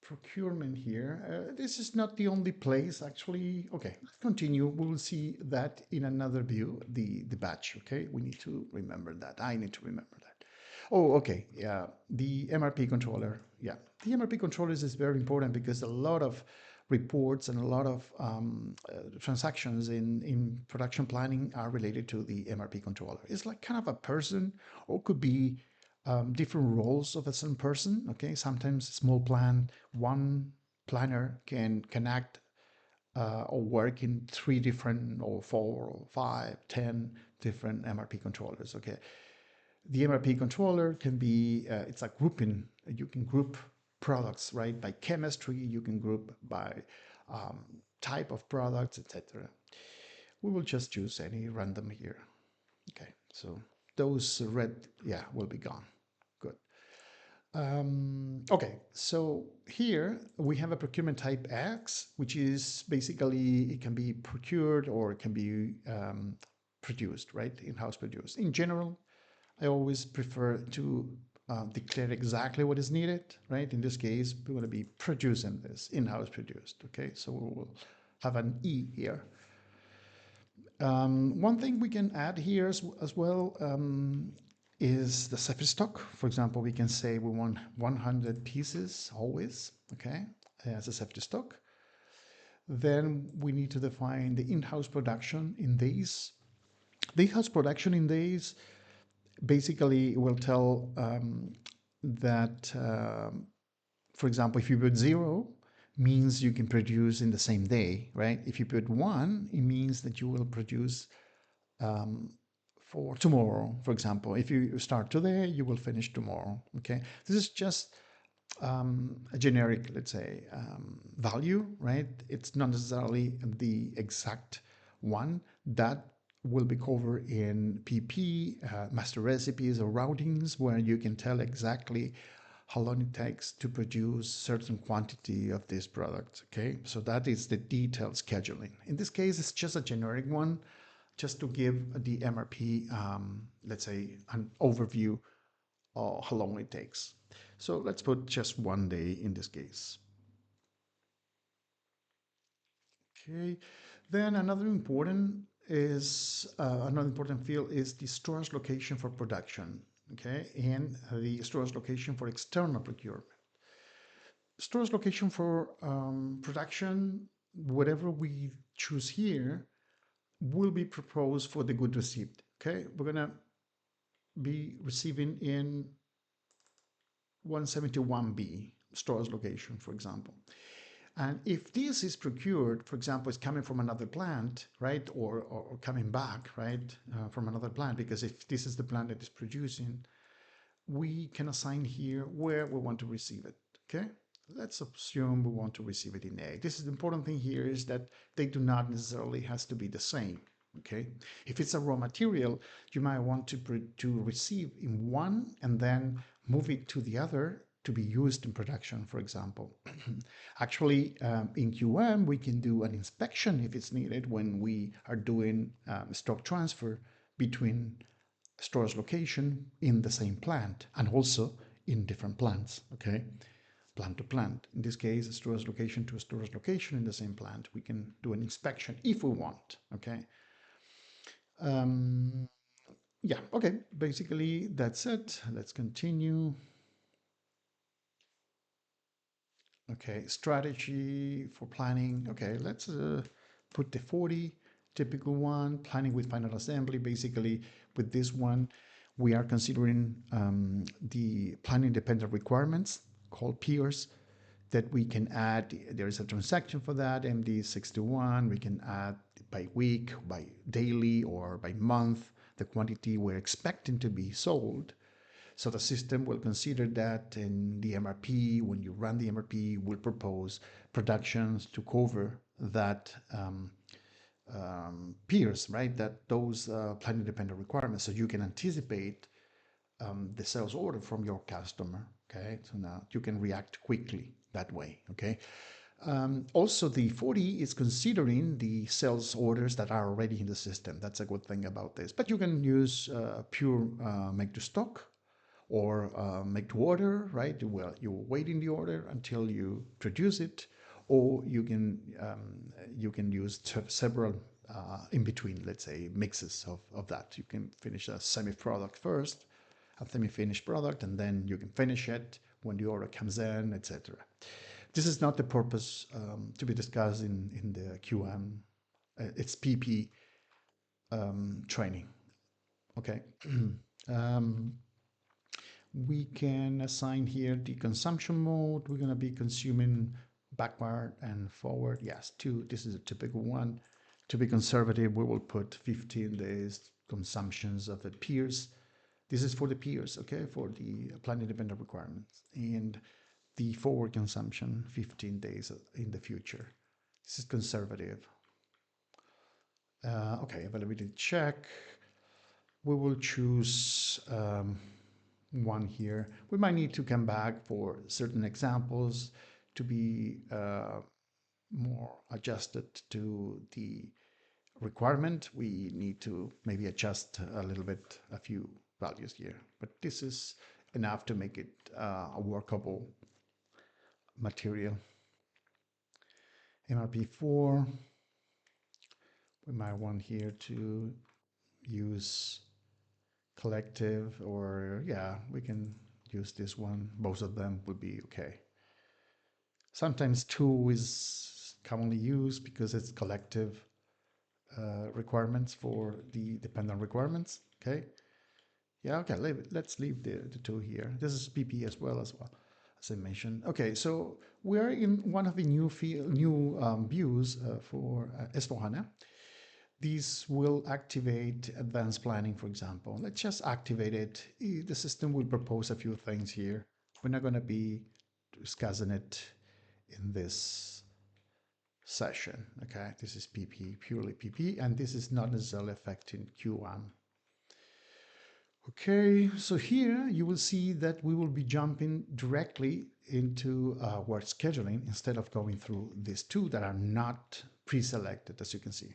procurement here. This is not the only place actually. Okay, let's continue. We'll see that in another view, the batch. Okay, we need to remember that. I need to remember that. Oh, okay. Yeah, the MRP controller. Yeah, the MRP controllers is very important because a lot of reports and a lot of transactions in production planning are related to the MRP controller. It's like kind of a person, or could be different roles of a certain person. Okay, sometimes small plan, one planner can act or work in 3 different or 4 or 5, 10 different MRP controllers. Okay, the MRP controller can be, it's a grouping. You can group products, right? By chemistry, you can group by type of products, etc. We will just choose any random here. Okay, so those red, yeah, will be gone. Good. Okay, so here we have a procurement type X, which is basically it can be procured or it can be produced, right? In-house produced. In general, I always prefer to declare exactly what is needed, right? In this case, we're going to be producing this, in-house produced, okay? So we will have an E here. One thing we can add here as well is the safety stock. For example, we can say we want 100 pieces always, okay, as a safety stock. Then we need to define the in-house production in days. The in-house production in days basically will tell that, for example, if you put 0, means you can produce in the same day, right? If you put 1, it means that you will produce for tomorrow, for example. If you start today, you will finish tomorrow, okay? This is just a generic, let's say, value, right? It's not necessarily the exact one that will be covered in PP, master recipes or routings, where you can tell exactly how long it takes to produce certain quantity of this product, okay? So that is the detailed scheduling. In this case, it's just a generic one, just to give the MRP, let's say, an overview of how long it takes. So let's put just 1 day in this case. Okay, then another important field is the storage location for production. okay, and the storage location for external procurement. Storage location for production, whatever we choose here, will be proposed for the good received. Okay, we're gonna be receiving in 171B storage location, for example. And if this is procured, for example, it's coming from another plant, right, or coming back, right, from another plant, because if this is the plant that is producing, we can assign here where we want to receive it, okay? Let's assume we want to receive it in A. This is the important thing here is that they do not necessarily has to be the same, okay? If it's a raw material, you might want to receive in one and then move it to the other to be used in production, for example. Actually, in QM, we can do an inspection if it's needed when we are doing stock transfer between storage location in the same plant and also in different plants, okay? Plant to plant. In this case, a storage location to a storage location in the same plant. We can do an inspection if we want, okay? Yeah, okay, basically that's it. Let's continue. Okay, strategy for planning. Okay, let's put the 40, typical one, planning with final assembly. Basically, with this one, we are considering the planning dependent requirements called peers that we can add. There is a transaction for that, MD61. We can add by week, by daily, or by month, the quantity we're expecting to be sold. So the system will consider that in the MRP, when you run the MRP, will propose productions to cover that peers, right? That those planning dependent requirements, so you can anticipate the sales order from your customer. Okay, so now you can react quickly that way. Okay. Also, the 40 is considering the sales orders that are already in the system. That's a good thing about this. But you can use pure make to stock or make to order, right? Well, you wait in the order until you produce it, or you can use several in between, let's say, mixes of that. You can finish a semi-product first, a semi-finished product, and then you can finish it when the order comes in, etc. This is not the purpose to be discussed in the QM. It's PP training. Okay. We can assign here the consumption mode. We're going to be consuming backward and forward. Yes, two. This is a typical one. To be conservative, we will put 15 days consumptions of the peers. This is for the peers, okay, for the planning dependent requirements. And the forward consumption, 15 days in the future. This is conservative. Okay, availability check. We will choose one here. We might need to come back for certain examples to be more adjusted to the requirement. We need to maybe adjust a little bit, a few values here, but this is enough to make it a workable material. MRP4, we might want here to use collective, or yeah, we can use this one. Both of them would be okay. Sometimes 2 is commonly used because it's collective requirements for the dependent requirements. Okay. Yeah, okay, let's leave the 2 here. This is PP as well, as I mentioned. Okay, so we're in one of the new views for S4HANA. These will activate advanced planning, for example. Let's just activate it. The system will propose a few things here. We're not going to be discussing it in this session. Okay, this is PP, purely PP, and this is not necessarily affecting Q1. Okay, so here you will see that we will be jumping directly into work scheduling instead of going through these 2 that are not pre-selected, as you can see.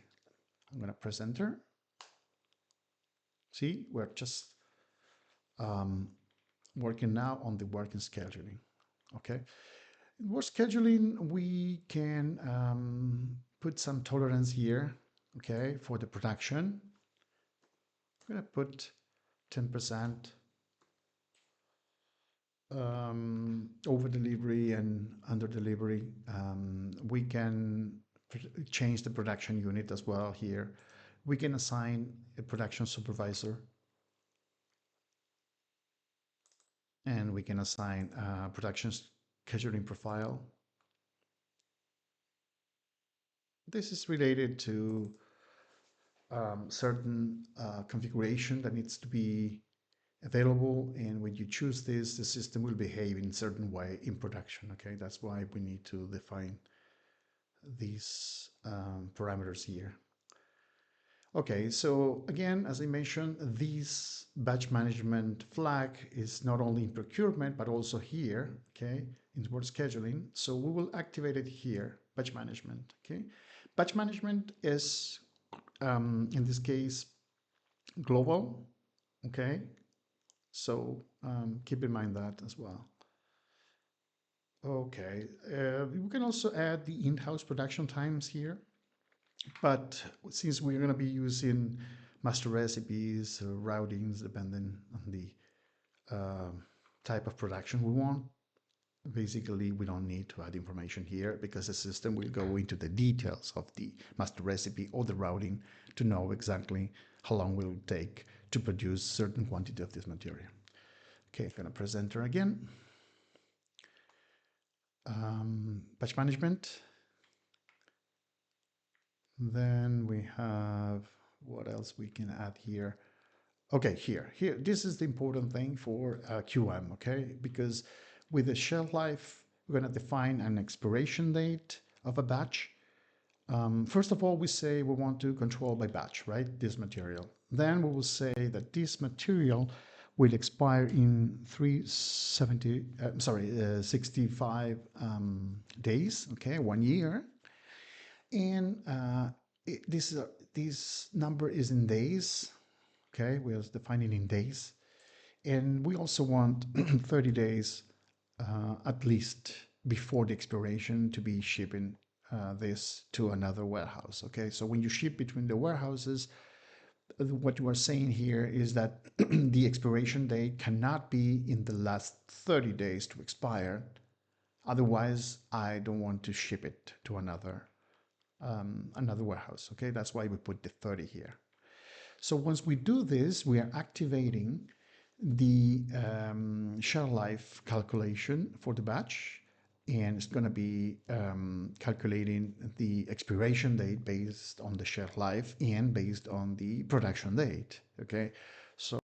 I'm going to press enter. See, we're just working now on the work and scheduling. Okay, in work scheduling, we can put some tolerance here, okay, for the production. I'm going to put 10%. over delivery and under delivery. We can change the production unit as well here. We can assign a production supervisor, and we can assign a production scheduling profile. This is related to certain configuration that needs to be available, and when you choose this, the system will behave in a certain way in production. Okay, that's why we need to define these parameters here. Okay, so again, as I mentioned, this batch management flag is not only in procurement, but also here, okay, in work scheduling. So we will activate it here, batch management, okay? Batch management is, in this case, global, okay? So keep in mind that as well. Okay, we can also add the in-house production times here. But since we're going to be using master recipes, routings, depending on the type of production we want, basically we don't need to add information here because the system will go into the details of the master recipe or the routing to know exactly how long will it take to produce certain quantity of this material. Okay, I'm going to press enter again. Batch management. Then we have, what else we can add here? Okay, here, this is the important thing for QM, okay? Because with the shelf life, we're going to define an expiration date of a batch. First of all, we say we want to control by batch, right? This material. Then we will say that this material will expire in 65 days, okay, 1 year. And this number is in days, okay? We are defining in days. And we also want 30 days at least before the expiration to be shipping this to another warehouse, okay? So when you ship between the warehouses, what you are saying here is that the expiration date cannot be in the last 30 days to expire. Otherwise, I don't want to ship it to another warehouse, okay? That's why we put the 30 here. So once we do this, we are activating the shelf life calculation for the batch, and it's going to be calculating the expiration date based on the shelf life and based on the production date, okay? So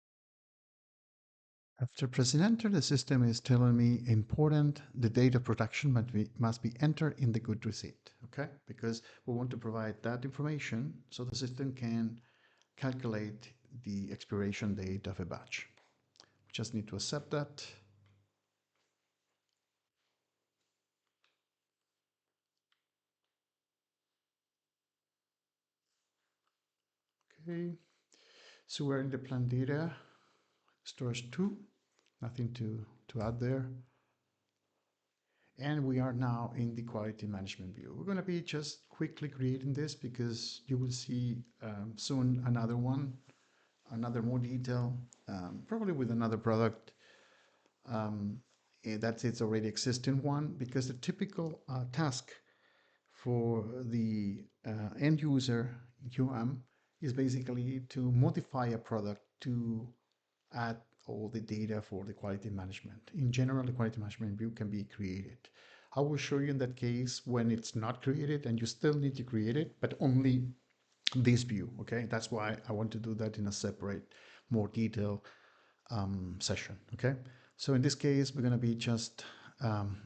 after pressing enter, the system is telling me important, the date of production must be entered in the good receipt, okay? Because we want to provide that information so the system can calculate the expiration date of a batch. We just need to accept that. Okay, so we're in the plan data, storage 2, nothing to add there. And we are now in the quality management view. We're going to be just quickly creating this because you will see soon another one, another more detail, probably with another product. That's its already existing one, because the typical task for the end user QM is basically to modify a product to add all the data for the quality management. In general, the quality management view can be created. I will show you in that case when it's not created and you still need to create it, but only this view, okay? That's why I want to do that in a separate, more detailed session, okay? So in this case, we're going to be just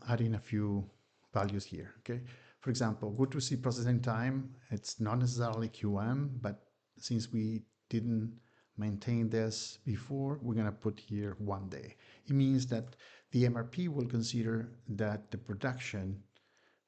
adding a few values here, okay? For example, good to see processing time, it's not necessarily QM, but since we didn't maintain this before, we're going to put here 1 day. It means that the MRP will consider that the production,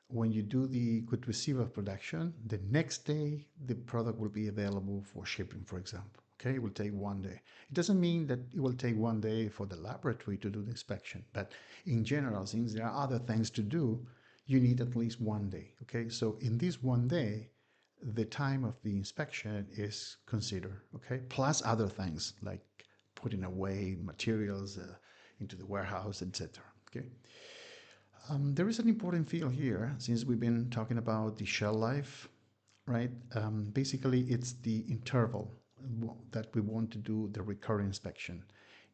when you do the good receive of production, the next day the product will be available for shipping, for example. Okay, it will take 1 day. It doesn't mean that it will take 1 day for the laboratory to do the inspection, but in general, since there are other things to do, you need at least 1 day. Okay, so in this 1 day, the time of the inspection is considered. Okay, plus other things like putting away materials, into the warehouse, etc. Okay. There is an important field here, since we've been talking about the shell life, right? Basically, it's the interval that we want to do the recurring inspection.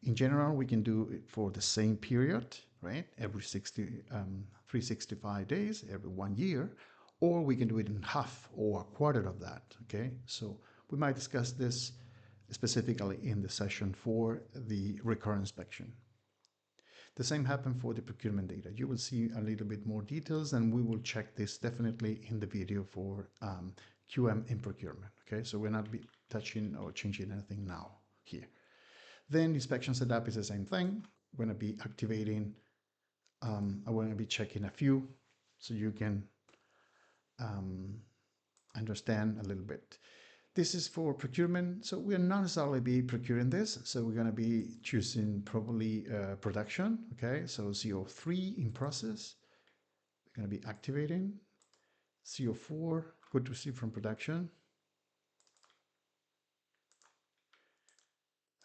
In general, we can do it for the same period, right? Every 365 days, every 1 year, or we can do it in half or a quarter of that, okay? So we might discuss this specifically in the session for the recurrent inspection. The same happened for the procurement data. You will see a little bit more details, and we will check this definitely in the video for QM in procurement. Okay, so we're not touching or changing anything now here. Then inspection setup is the same thing. We're going to be activating, I'm going to be checking a few so you can understand a little bit. This is for procurement, so we're not necessarily be procuring this, so we're going to be choosing probably production, okay? So CO3 in process, we're going to be activating. CO4, good to see from production.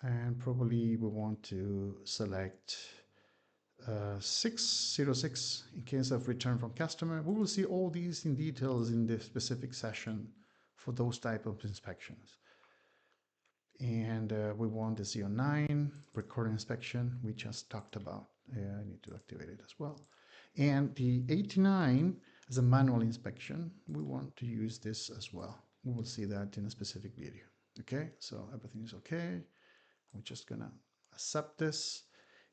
And probably we want to select 606 in case of return from customer. We will see all these in details in the specific session for those type of inspections. And we want the 09 recurring inspection we just talked about. I need to activate it as well. And the 89 as a manual inspection, we want to use this as well. We will see that in a specific video. Okay, so everything is okay. We're just gonna accept this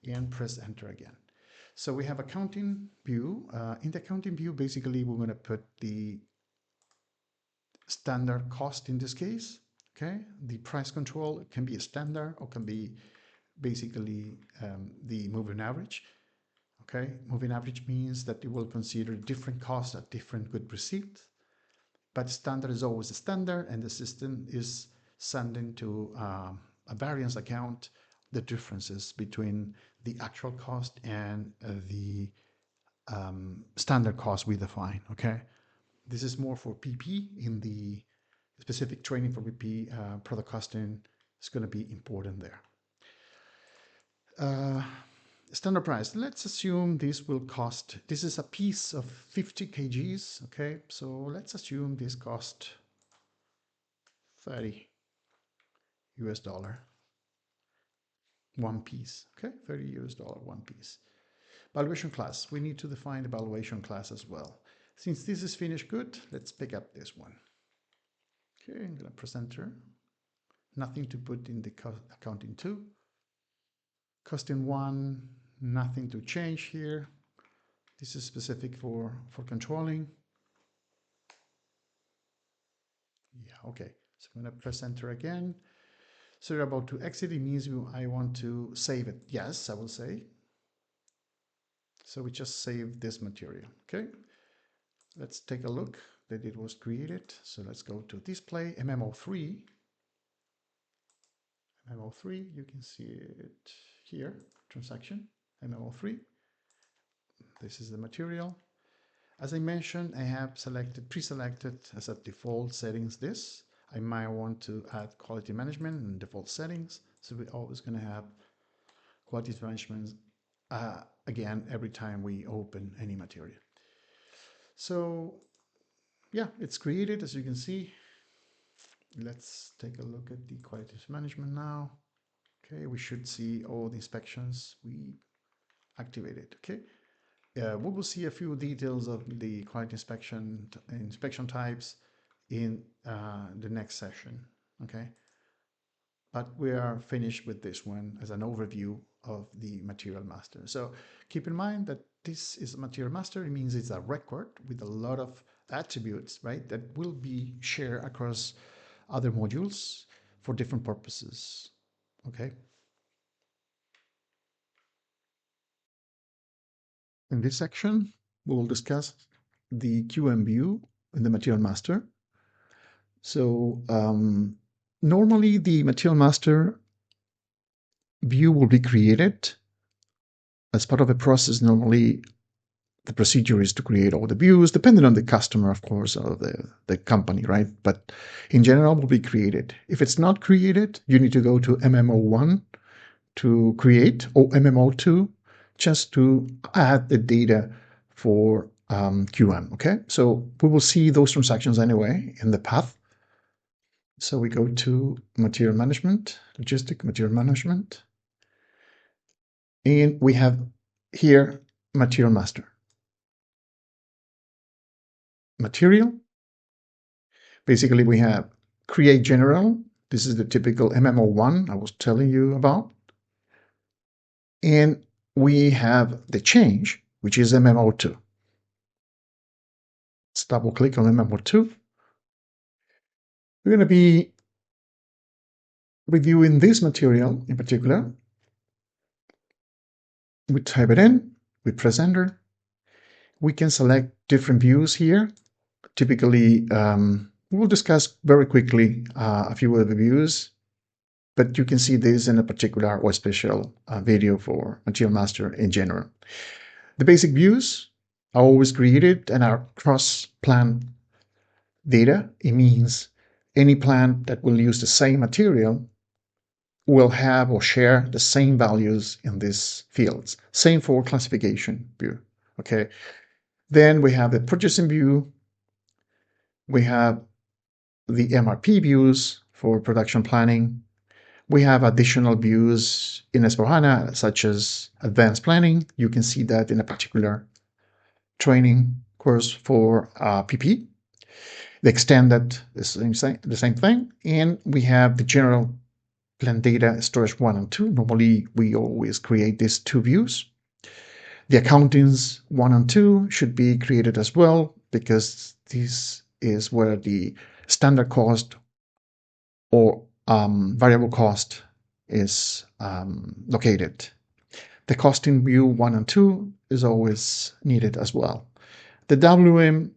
and press enter again. So we have accounting view. In the accounting view, basically we're gonna put the standard cost in this case. Okay, the price control can be a standard or can be basically the moving average. Okay, moving average means that it will consider different costs at different good receipts, but standard is always a standard, and the system is sending to a variance account the differences between the actual cost and the standard cost we define. Okay, this is more for PP. In the specific training for PP, product costing is going to be important there. Standard price, let's assume this will cost, this is a piece of 50 kgs, okay? So let's assume this cost 30 US dollar, one piece, okay? 30 US dollar, one piece. Valuation class, we need to define the valuation class as well. Since this is finished good, let's pick up this one. Okay, I'm gonna press enter. Nothing to put in the accounting 2. Costing 1, nothing to change here. This is specific for controlling. Yeah, okay. So I'm going to press enter again. So you're about to exit. It means I want to save it. Yes, I will say. So we just save this material. Okay. Let's take a look that it was created. So let's go to display MMO3. MMO3, you can see it here, transaction, MMO3. This is the material. As I mentioned, I have pre-selected as a default settings this. I might want to add quality management and default settings. So we're always going to have quality management again every time we open any material. So yeah, it's created, as you can see. Let's take a look at the quality management now. Okay, we should see all the inspections we activated. Okay, we will see a few details of the quality inspection types in the next session. Okay, but we are finished with this one as an overview of the material master. So keep in mind that this is a material master. It means it's a record with a lot of attributes, right, that will be shared across other modules for different purposes. Okay. In this section, we will discuss the QM view in the material master. So normally the material master view will be created as part of a process. Normally the procedure is to create all the views, depending on the customer, of course, or the company, right? But in general, will be created. If it's not created, you need to go to MMO1 to create, or MMO2, just to add the data for QM. Okay, so we will see those transactions anyway in the path. So we go to material management, logistic material management, and we have here material master. Material, basically we have create general. This is the typical MMO1 I was telling you about. And we have the change, which is MMO2. Let's double click on MMO2. We're going to be reviewing this material in particular. We type it in, we press enter. We can select different views here. Typically, we'll discuss very quickly a few of the views, but you can see this in a particular or special video for Material Master in general. The basic views are always created and are cross-plant data. It means any plant that will use the same material will have or share the same values in these fields. Same for classification view. Okay. Then we have the purchasing view. We have the MRP views for production planning. We have additional views in S/4HANA, such as advanced planning. You can see that in a particular training course for PP. The extended is the same thing. And we have the general plant data storage 1 and 2. Normally, we always create these two views. The accountings 1 and 2 should be created as well, because this is where the standard cost or variable cost is located. The costing view 1 and 2 is always needed as well. The WM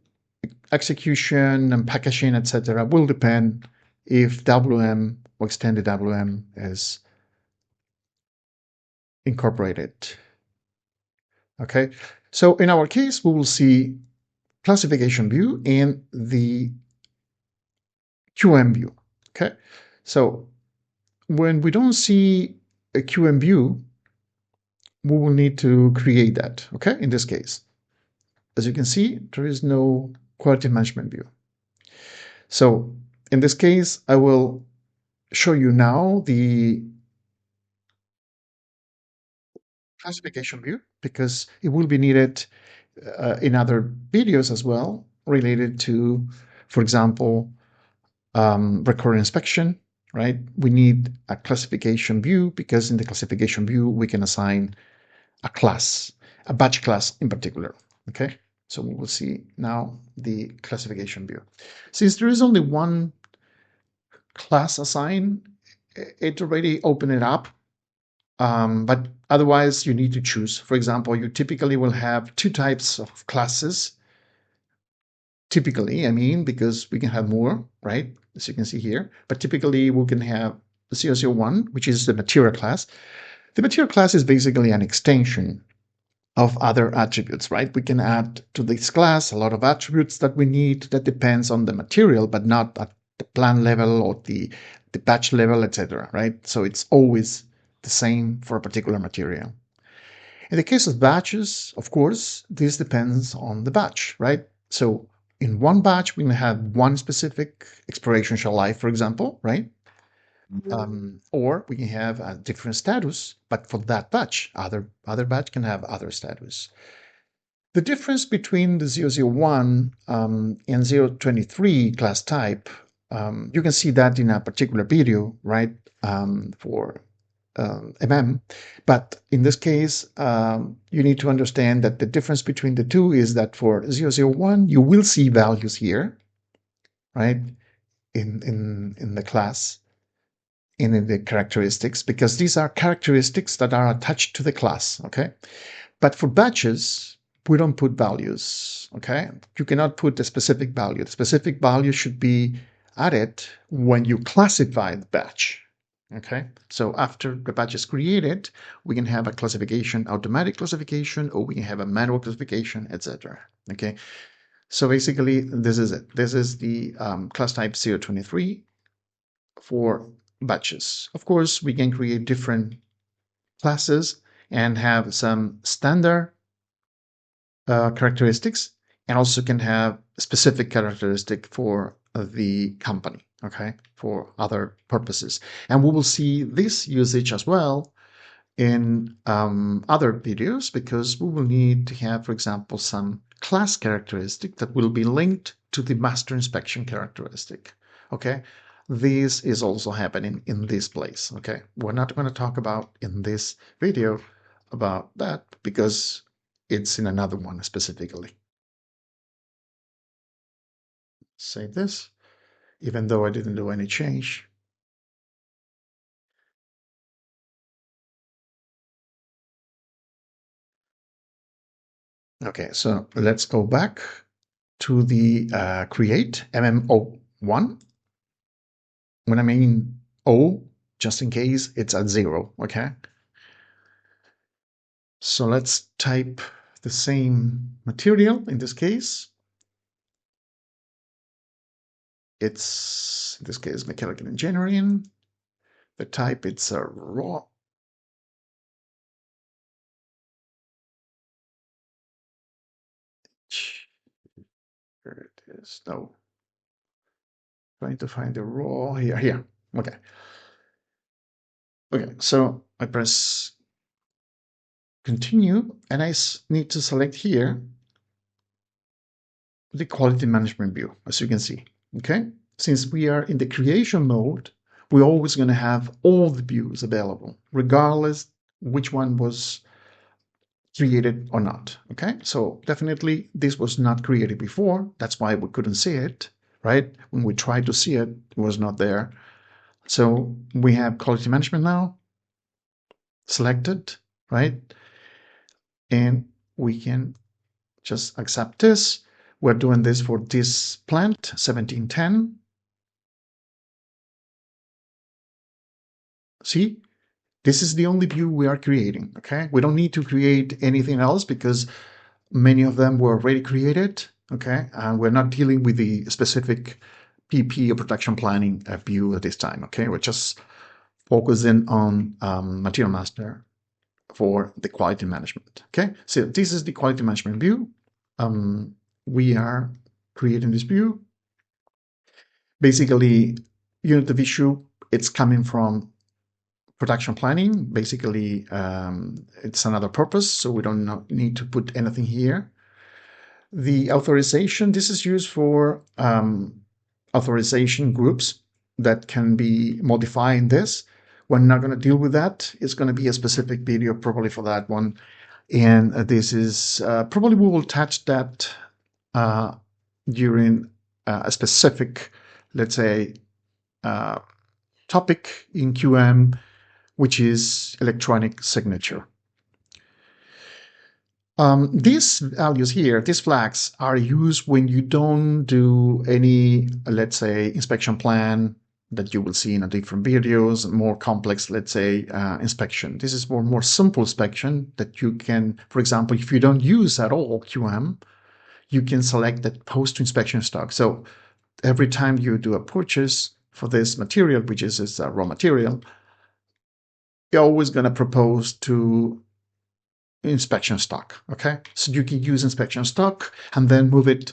execution and packaging, etc., will depend if WM or extended WM is incorporated. Okay, so in our case, we will see classification view and the QM view. Okay, so when we don't see a QM view, we will need to create that. Okay, in this case, as you can see, there is no quality management view. So in this case, I will show you now the classification view, because it will be needed in other videos as well, related to, for example, recurring inspection, right? We need a classification view, because in the classification view, we can assign a class, a batch class in particular. Okay, so we will see now the classification view. Since there is only one class assigned, it already opened it up. But otherwise, you need to choose. For example, you typically will have two types of classes. Typically, I mean, because we can have more, right? As you can see here. But typically, we can have 001, which is the material class. The material class is basically an extension of other attributes, right? We can add to this class a lot of attributes that we need. That depends on the material, but not at the plant level or the batch level, etc., right? So it's always the same for a particular material. In the case of batches, of course, this depends on the batch, right? So in one batch, we may have one specific expiration shell life, for example, right? Or we can have a different status, but for that batch, other batch can have other status. The difference between the 001 and 023 class type, you can see that in a particular video, right, for but in this case, you need to understand that the difference between the two is that for 001, you will see values here, right, in the class and in the characteristics, because these are characteristics that are attached to the class, okay? But for batches, we don't put values, okay? You cannot put a specific value. The specific value should be added when you classify the batch. Okay, so after the batch is created, we can have a classification, automatic classification, or we can have a manual classification, etc. Okay, so basically, this is it. This is the class type 023 for batches. Of course, we can create different classes and have some standard characteristics, and also can have specific characteristic for the company, okay, for other purposes. And we will see this usage as well in other videos, because we will need to have, for example, some class characteristic that will be linked to the master inspection characteristic, okay? This is also happening in this place, okay? We're not going to talk about in this video about that because it's in another one specifically. Save this, even though I didn't do any change. Okay, so let's go back to the create MMO1. When I mean O, just in case, it's at 0, okay? So let's type the same material in this case. It's, in this case, mechanical engineering. The type, it's a raw. Here it is. No. Trying to find the raw here. Here. Okay. Okay, so I press continue, and I need to select here the quality management view, as you can see. Okay, since we are in the creation mode, we're always going to have all the views available, regardless which one was created or not. Okay, so definitely this was not created before. That's why we couldn't see it, right? When we tried to see it, it was not there. So we have quality management now selected, right? And we can just accept this. We're doing this for this plant, 1710. See, this is the only view we are creating, okay? We don't need to create anything else because many of them were already created, okay? And we're not dealing with the specific PP or production planning view at this time, okay? We're just focusing on material master for the quality management, okay? So this is the quality management view. We are creating this view. Basically, unit of issue, it's coming from production planning. Basically, it's another purpose, so we don't need to put anything here. The authorization, this is used for authorization groups that can be modified in this. We're not going to deal with that. It's going to be a specific video probably for that one. And this is probably we will touch that during a specific, let's say, topic in QM, which is electronic signature. These values here, these flags, are used when you don't do any, let's say, inspection plan that you will see in a different videos, more complex, let's say, inspection. This is more simple inspection that you can, for example, if you don't use at all QM, you can select that post-inspection stock. So every time you do a purchase for this material, which is a raw material, you're always going to propose to inspection stock, okay? So you can use inspection stock and then move it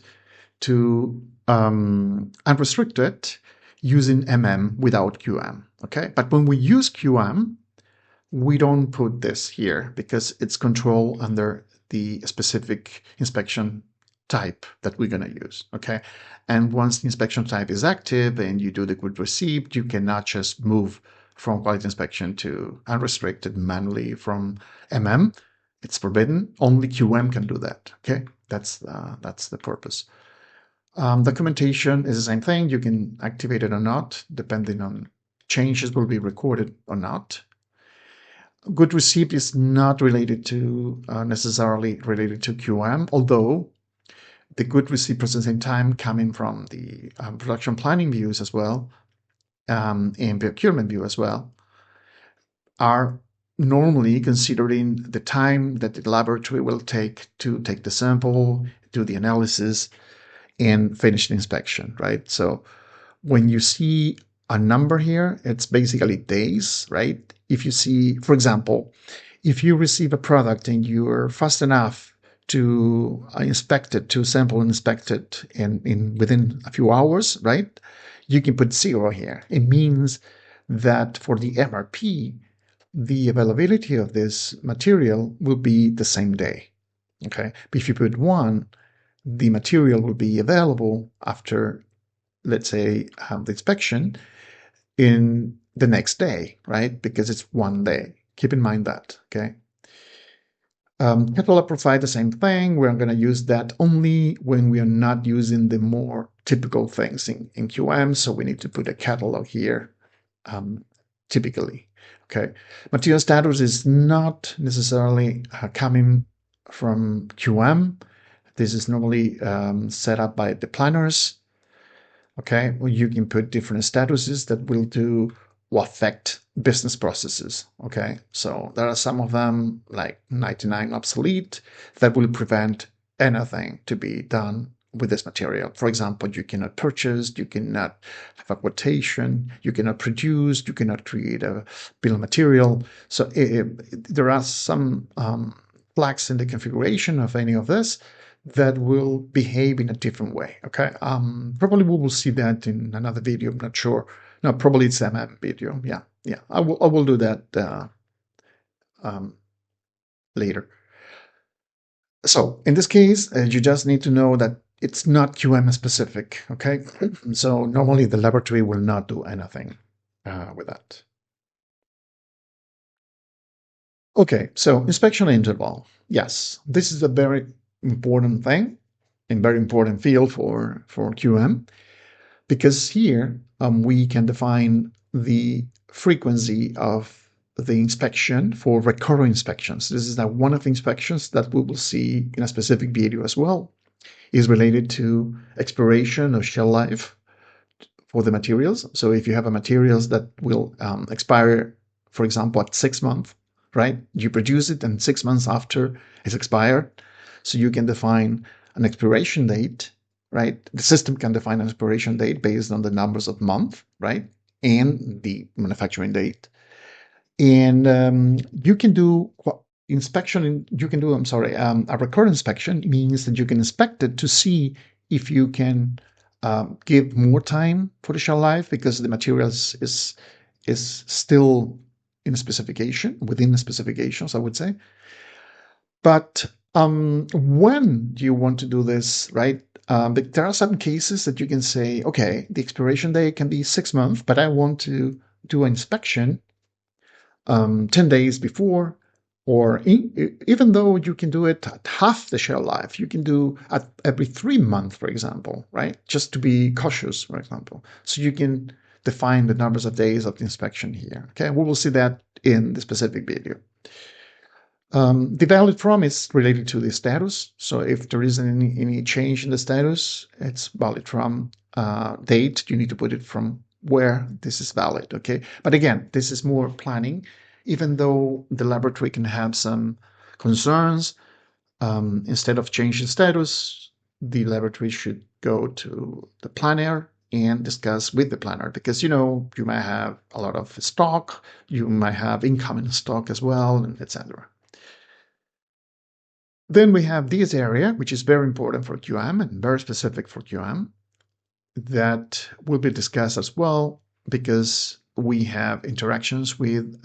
to unrestricted using MM without QM, okay? But when we use QM, we don't put this here because it's controlled under the specific inspection type that we're going to use, okay? And once the inspection type is active and you do the good received, you cannot just move from quality inspection to unrestricted manually from MM. It's forbidden. Only QM can do that, okay? That's the purpose. Documentation is the same thing. You can activate it or not, depending on changes will be recorded or not. Good receipt is not related to necessarily related to QM, although the good receipt processing time coming from the production planning views as well and procurement view as well are normally considering the time that the laboratory will take to take the sample, do the analysis, and finish the inspection, right? So when you see a number here. It's basically days, right? If you see, for example, if you receive a product and you're fast enough to inspect it, to sample and inspect it in within a few hours, right? You can put 0 here. It means that for the MRP, the availability of this material will be the same day. Okay. But if you put 1, the material will be available after, let's say, the inspection in the next day, right? Because it's 1 day. Keep in mind that, okay? Catalog provide the same thing. We're going to use that only when we are not using the more typical things in QM. So we need to put a catalog here, typically. Okay. Material status is not necessarily coming from QM. This is normally set up by the planners. Okay, well, you can put different statuses that will affect business processes. Okay, so there are some of them like 99 obsolete that will prevent anything to be done with this material. For example, you cannot purchase, you cannot have a quotation, you cannot produce, you cannot create a bill of material. So there are some flags in the configuration of any of this that will behave in a different way. Okay, probably we will see that in another video. I'm not sure. No, probably it's MM video. Yeah. I will do that later. So in this case, you just need to know that it's not QM specific. Okay, so normally the laboratory will not do anything with that. Okay, so inspection interval. Yes, this is a very important thing and very important field for QM, because here we can define the frequency of the inspection for recurring inspections. This is now one of the inspections that we will see in a specific video as well, is related to expiration of shelf life for the materials. So if you have a materials that will expire, for example, at 6 months, right? You produce it and 6 months after it's expired. So you can define an expiration date, right? The system can define an expiration date based on the numbers of month, right? And the manufacturing date. And you can do inspection. You can do, a recurrent inspection means that you can inspect it to see if you can give more time for the shelf life because the materials is still in a specification, within the specifications, I would say. But when do you want to do this, right? But there are some cases that you can say, okay, the expiration date can be 6 months, but I want to do an inspection 10 days before, or even though you can do it at half the shelf life, you can do at every 3 months, for example, right? Just to be cautious, for example. So you can define the numbers of days of the inspection here. Okay, we will see that in the specific video. The valid from is related to the status. So if there isn't any change in the status, it's valid from date. You need to put it from where this is valid. Okay, but again, this is more planning. Even though the laboratory can have some concerns, instead of changing status, the laboratory should go to the planner and discuss with the planner, because you might have a lot of stock, you might have incoming stock as well, and etc. Then we have this area, which is very important for QM and very specific for QM, that will be discussed as well, because we have interactions with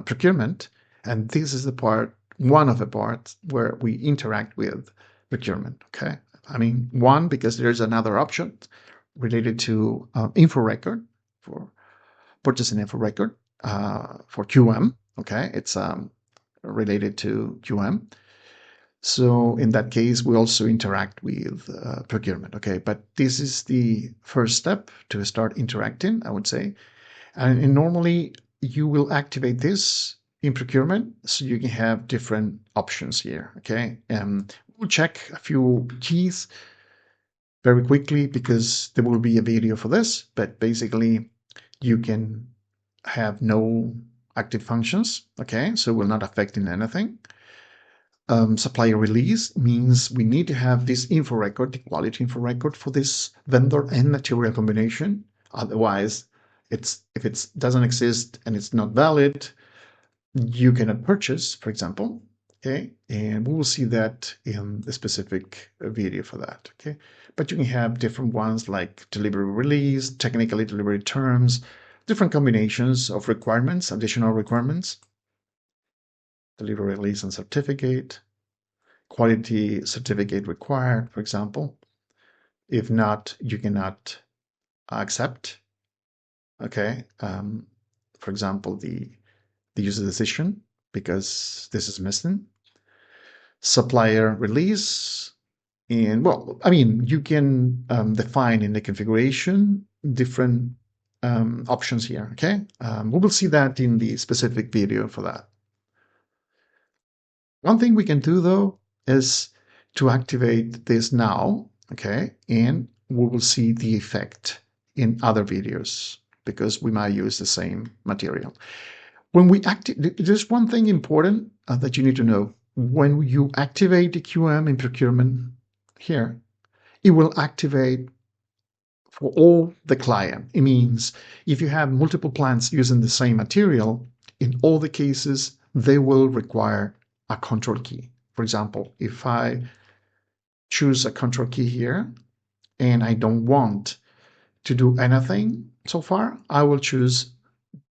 procurement, and this is one of the parts where we interact with procurement. Okay, I mean, one, because there's another option related to info record, for purchasing info record for QM. Okay, it's related to QM. So in that case, we also interact with procurement. Okay, but this is the first step to start interacting, I would say. And normally you will activate this in procurement, so you can have different options here. Okay, we'll check a few keys very quickly because there will be a video for this. But basically, you can have no active functions. Okay, so we're not affecting anything. Supplier release means we need to have this info record, the quality info record for this vendor and material combination. Otherwise, if it doesn't exist and it's not valid, you cannot purchase, for example. Okay, and we will see that in the specific video for that. Okay, but you can have different ones like delivery release, technically delivery terms, different combinations of requirements, additional requirements, delivery release and certificate, quality certificate required, for example. If not, you cannot accept. Okay, for example, the user decision because this is missing. Supplier release. And well, I mean, you can define in the configuration different options here. Okay, we will see that in the specific video for that. One thing we can do though is to activate this now. Okay, and we will see the effect in other videos because we might use the same material. When we activate, there's one thing important that you need to know. When you activate the QM in procurement here, it will activate for all the client. It means if you have multiple plants using the same material, in all the cases, they will require a control key. For example, if I choose a control key here and I don't want to do anything so far, I will choose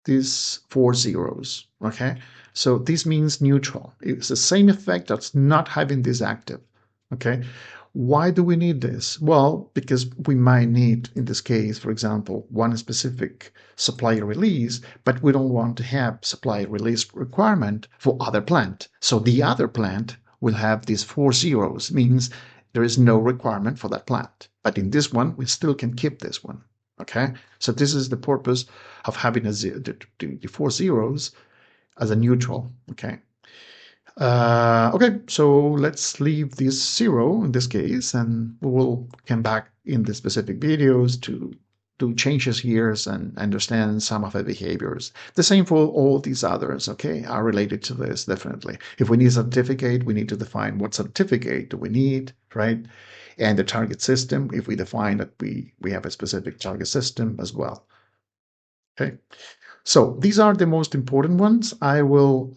these 4 zeros. Okay, so this means neutral. It's the same effect that's not having this active. Okay, why do we need this? Well, because we might need, in this case, for example, one specific supplier release, but we don't want to have supplier release requirement for other plant. So the other plant will have these 4 zeros, means there is no requirement for that plant. But in this one, we still can keep this one. Okay, so this is the purpose of having the 4 zeros as a neutral. Okay. Okay, so let's leave this 0 in this case, and we will come back in the specific videos to do changes here and understand some of the behaviors. The same for all these others, okay, are related to this, definitely. If we need a certificate, we need to define what certificate do we need, right? And the target system, if we define that we have a specific target system as well. Okay, so these are the most important ones. I will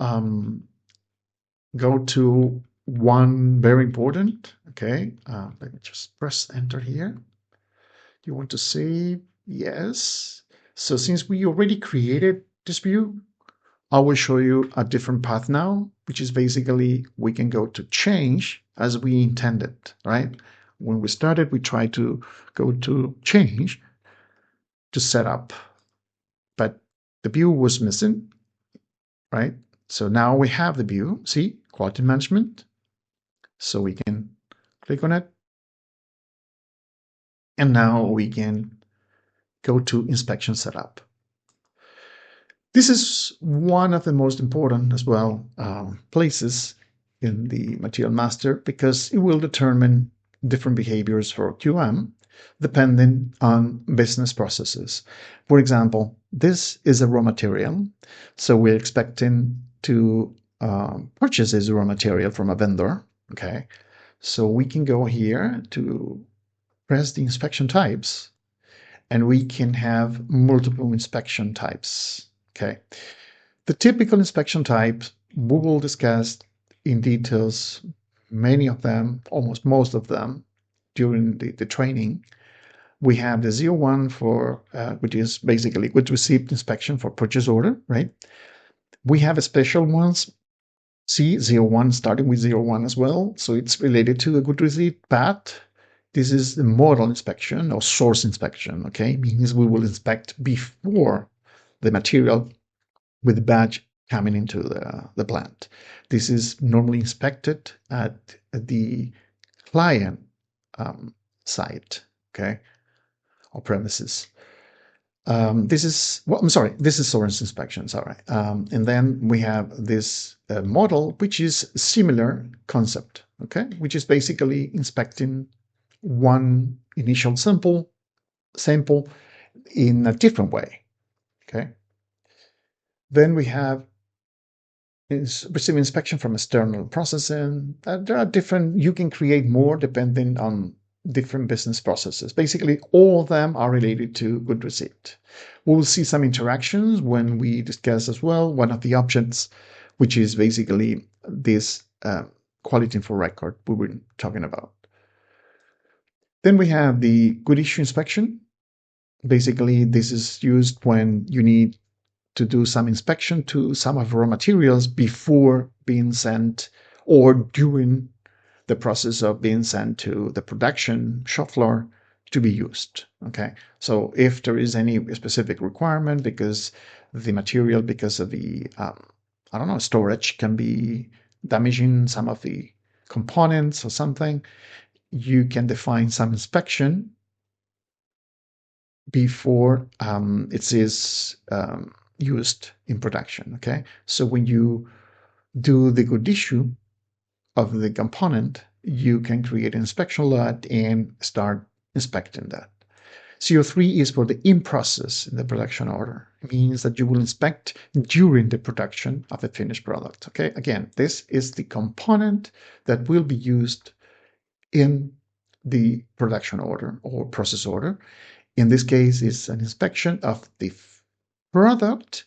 go to one very important. Okay, let me just press enter here. You want to save? Yes. So since we already created this view, I will show you a different path now, which is basically we can go to change as we intended, right? When we started, we tried to go to change to set up, but the view was missing, right? So now we have the view, see, quality management. So we can click on it. And now we can go to inspection setup. This is one of the most important as well places in the material master because it will determine different behaviors for QM depending on business processes. For example, this is a raw material, so we're expecting to purchase this raw material from a vendor. Okay, so we can go here to press the inspection types, and we can have multiple inspection types. Okay, the typical inspection types we will discuss in details, many of them, almost most of them, during the training. We have the Z01 for, which is basically goods received inspection for purchase order, right? We have a special ones, C01, starting with 01 as well. So it's related to the good receipt path. This is the model inspection or source inspection, okay? Means we will inspect before the material with the batch coming into the plant. This is normally inspected at the client site, okay, or premises. This is, well, I'm sorry, this is source inspection, sorry. And then we have this model, which is similar concept, okay, which is basically inspecting one initial sample in a different way, okay. Then we have receiving inspection from external processing. There are different, you can create more depending on different business processes. Basically, all of them are related to good receipt. We will see some interactions when we discuss as well one of the options, which is basically this quality info record we were talking about. Then we have the good issue inspection. Basically, this is used when you need to do some inspection to some of raw materials before being sent or during the process of being sent to the production shop floor to be used. Okay, so if there is any specific requirement because the material, because of the I don't know, storage can be damaging some of the components or something, you can define some inspection before it is used in production. Okay, so when you do the good issue of the component, you can create an inspection lot and start inspecting that. CO3 is for the in-process in the production order. It means that you will inspect during the production of the finished product. Okay, again, this is the component that will be used in the production order or process order. In this case, it's an inspection of the product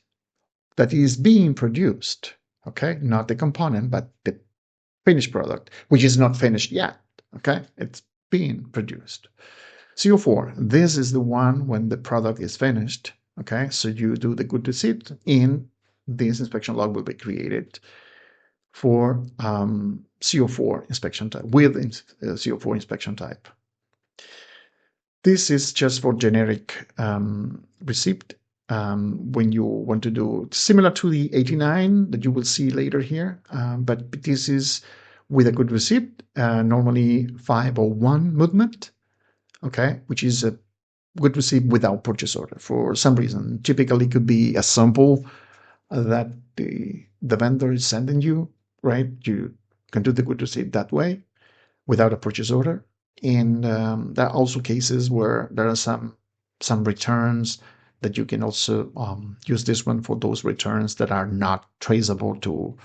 that is being produced. Okay, not the component, but the finished product, which is not finished yet. Okay, it's being produced. CO4, this is the one when the product is finished. Okay, so you do the good receipt, and this inspection log will be created for CO4 inspection type with CO4 inspection type. This is just for generic receipt. When you want to do similar to the 89 that you will see later here, but this is with a good receipt, normally 501 movement, okay, which is a good receipt without purchase order for some reason. Typically, it could be a sample that the vendor is sending you, right? You can do the good receipt that way without a purchase order. And there are also cases where there are some returns that you can also use this one for those returns that are not traceable to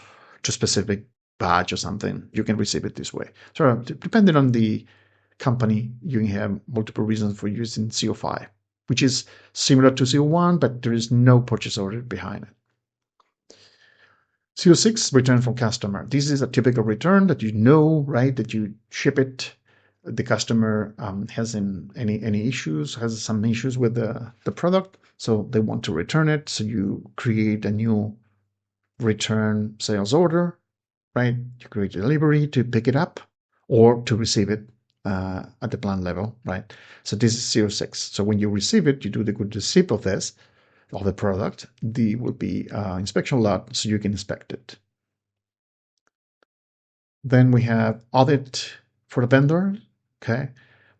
specific batch or something. You can receive it this way. So depending on the company, you can have multiple reasons for using CO5, which is similar to CO1, but there is no purchase order behind it. CO6, return from customer. This is a typical return that you know, right, that you ship it. The customer has any issues, has some issues with the product, so they want to return it. So you create a new return sales order, right? You create a delivery to pick it up or to receive it at the plant level, right? So this is CO6. So when you receive it, you do the good receipt of this, of the product. The will be inspection lot, so you can inspect it. Then we have audit for the vendor. Okay,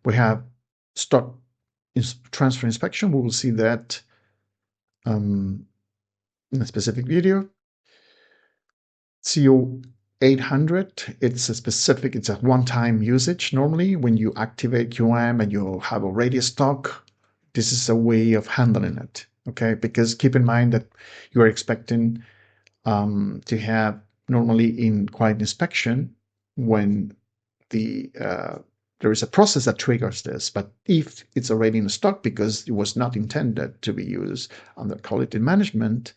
we have stock transfer inspection. We will see that in a specific video. CO 800, it's a one-time usage. Normally, when you activate QM and you have already a stock, this is a way of handling it. Okay, because keep in mind that you are expecting to have normally in quality inspection when there is a process that triggers this, but if it's already in stock because it was not intended to be used under quality management,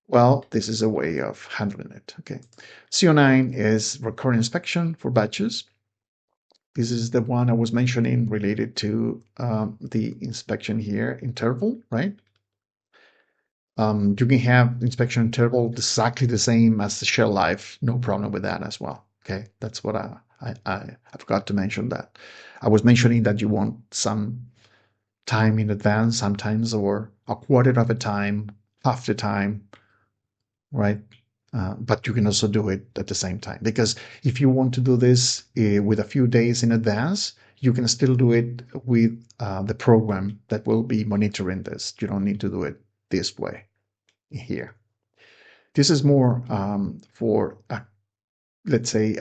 well, this is a way of handling it. Okay, CO9 is recurring inspection for batches. This is the one I was mentioning related to the inspection here interval, right? You can have inspection interval exactly the same as the shelf life, no problem with that as well. Okay, that's what I forgot to mention that. I was mentioning that you want some time in advance sometimes, or a quarter of a time, half the time, right? But you can also do it at the same time, because if you want to do this with a few days in advance, you can still do it with the program that will be monitoring this. You don't need to do it this way here. This is more for let's say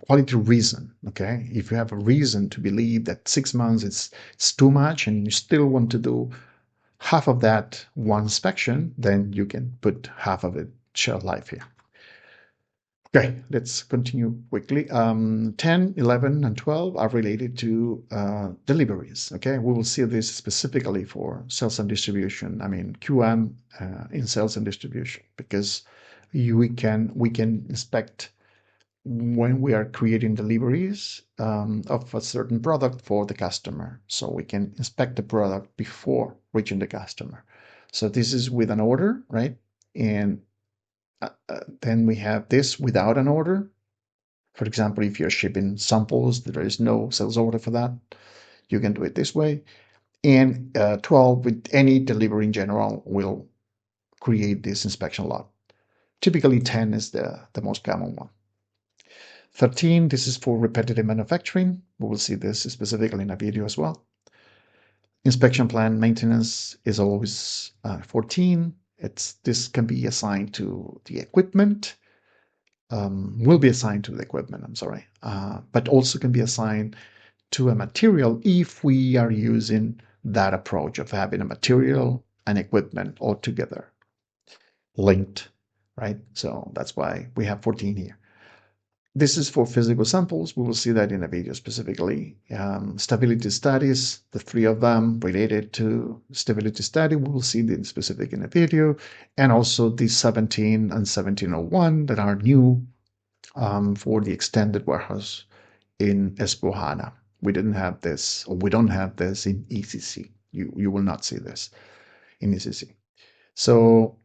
quality reason. Okay, if you have a reason to believe that 6 months it's too much and you still want to do half of that one inspection, then you can put half of it shelf life here. Okay, let's continue quickly. 10, 11, and 12 are related to deliveries. Okay, we will see this specifically for sales and distribution. I mean, QM in sales and distribution, because we can inspect when we are creating deliveries of a certain product for the customer. So we can inspect the product before reaching the customer. So this is with an order, right? And then we have this without an order. For example, if you're shipping samples, there is no sales order for that. You can do it this way. And 12, with any delivery in general, will create this inspection log. Typically, 10 is the most common one. 13, this is for repetitive manufacturing. We will see this specifically in a video as well. Inspection plan maintenance is always 14. This can be assigned to the equipment. Will be assigned to the equipment, I'm sorry, but also can be assigned to a material if we are using that approach of having a material and equipment all together linked, right? So that's why we have 14 here. This is for physical samples. We will see that in a video specifically. Stability studies, the three of them related to stability study, we will see the specific in a video. And also the 17 and 1701 that are new for the extended warehouse in S/4HANA. We didn't have this, or we don't have this in ECC. You will not see this in ECC. So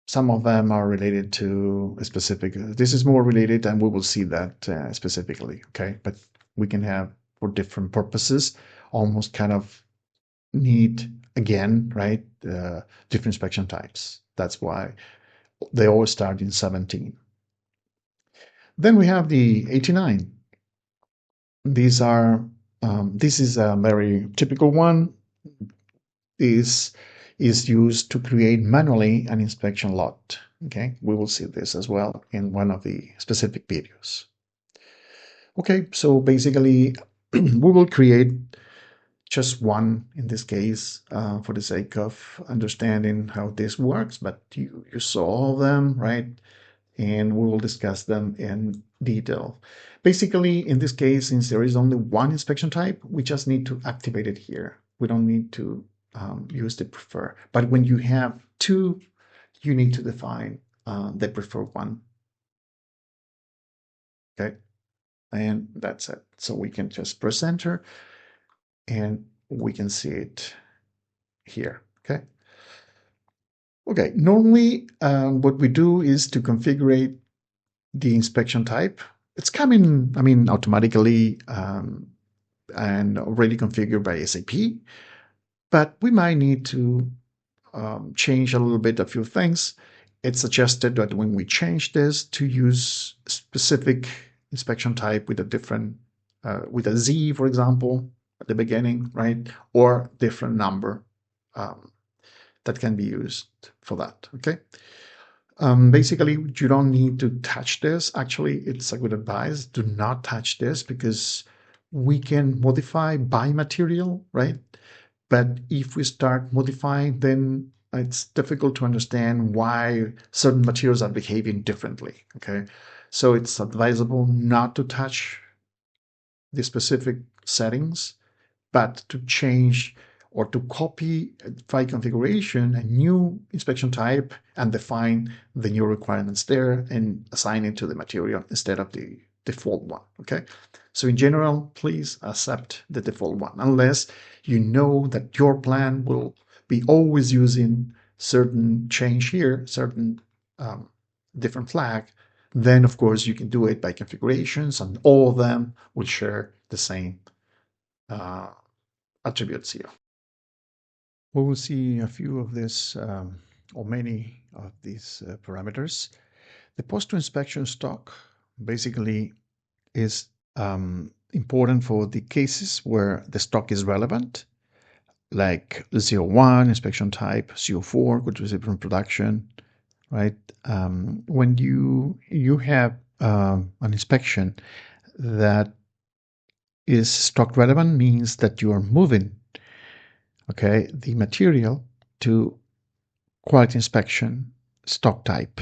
some of them are related to a specific. This is more related, and we will see that specifically. Okay, but we can have for different purposes, almost kind of need again, right? Different inspection types. That's why they always start in 17. Then we have the 89. These are this is a very typical one. This is used to create manually an inspection lot. Okay, we will see this as well in one of the specific videos. Okay, so basically we will create just one in this case for the sake of understanding how this works, but you saw all of them, right? And we will discuss them in detail. Basically, in this case, since there is only one inspection type, we just need to activate it here. We don't need to use the prefer. But when you have two, you need to define the preferred one. Okay, and that's it. So we can just press enter and we can see it here. Okay. Okay, normally what we do is to configure the inspection type. It's coming, I mean, automatically and already configured by SAP, but we might need to change a little bit a few things. It's suggested that when we change this to use specific inspection type with a different, with a Z, for example, at the beginning, right? Or different number that can be used for that, okay? Basically, you don't need to touch this. Actually, it's a good advice. Do not touch this because we can modify by material, right? But if we start modifying, then it's difficult to understand why certain materials are behaving differently, okay? So it's advisable not to touch the specific settings, but to change or to copy by configuration a new inspection type and define the new requirements there and assign it to the material instead of the default one, okay? So in general, please accept the default one, unless you know that your plan will be always using certain change here, certain different flag, then of course you can do it by configurations and all of them will share the same attributes here. We will see a few of this or many of these parameters. The post-inspection stock basically is important for the cases where the stock is relevant, like 01 inspection type, CO4 goods received from production, right? When you have an inspection that is stock relevant, means that you are moving, okay, the material to quality inspection stock type.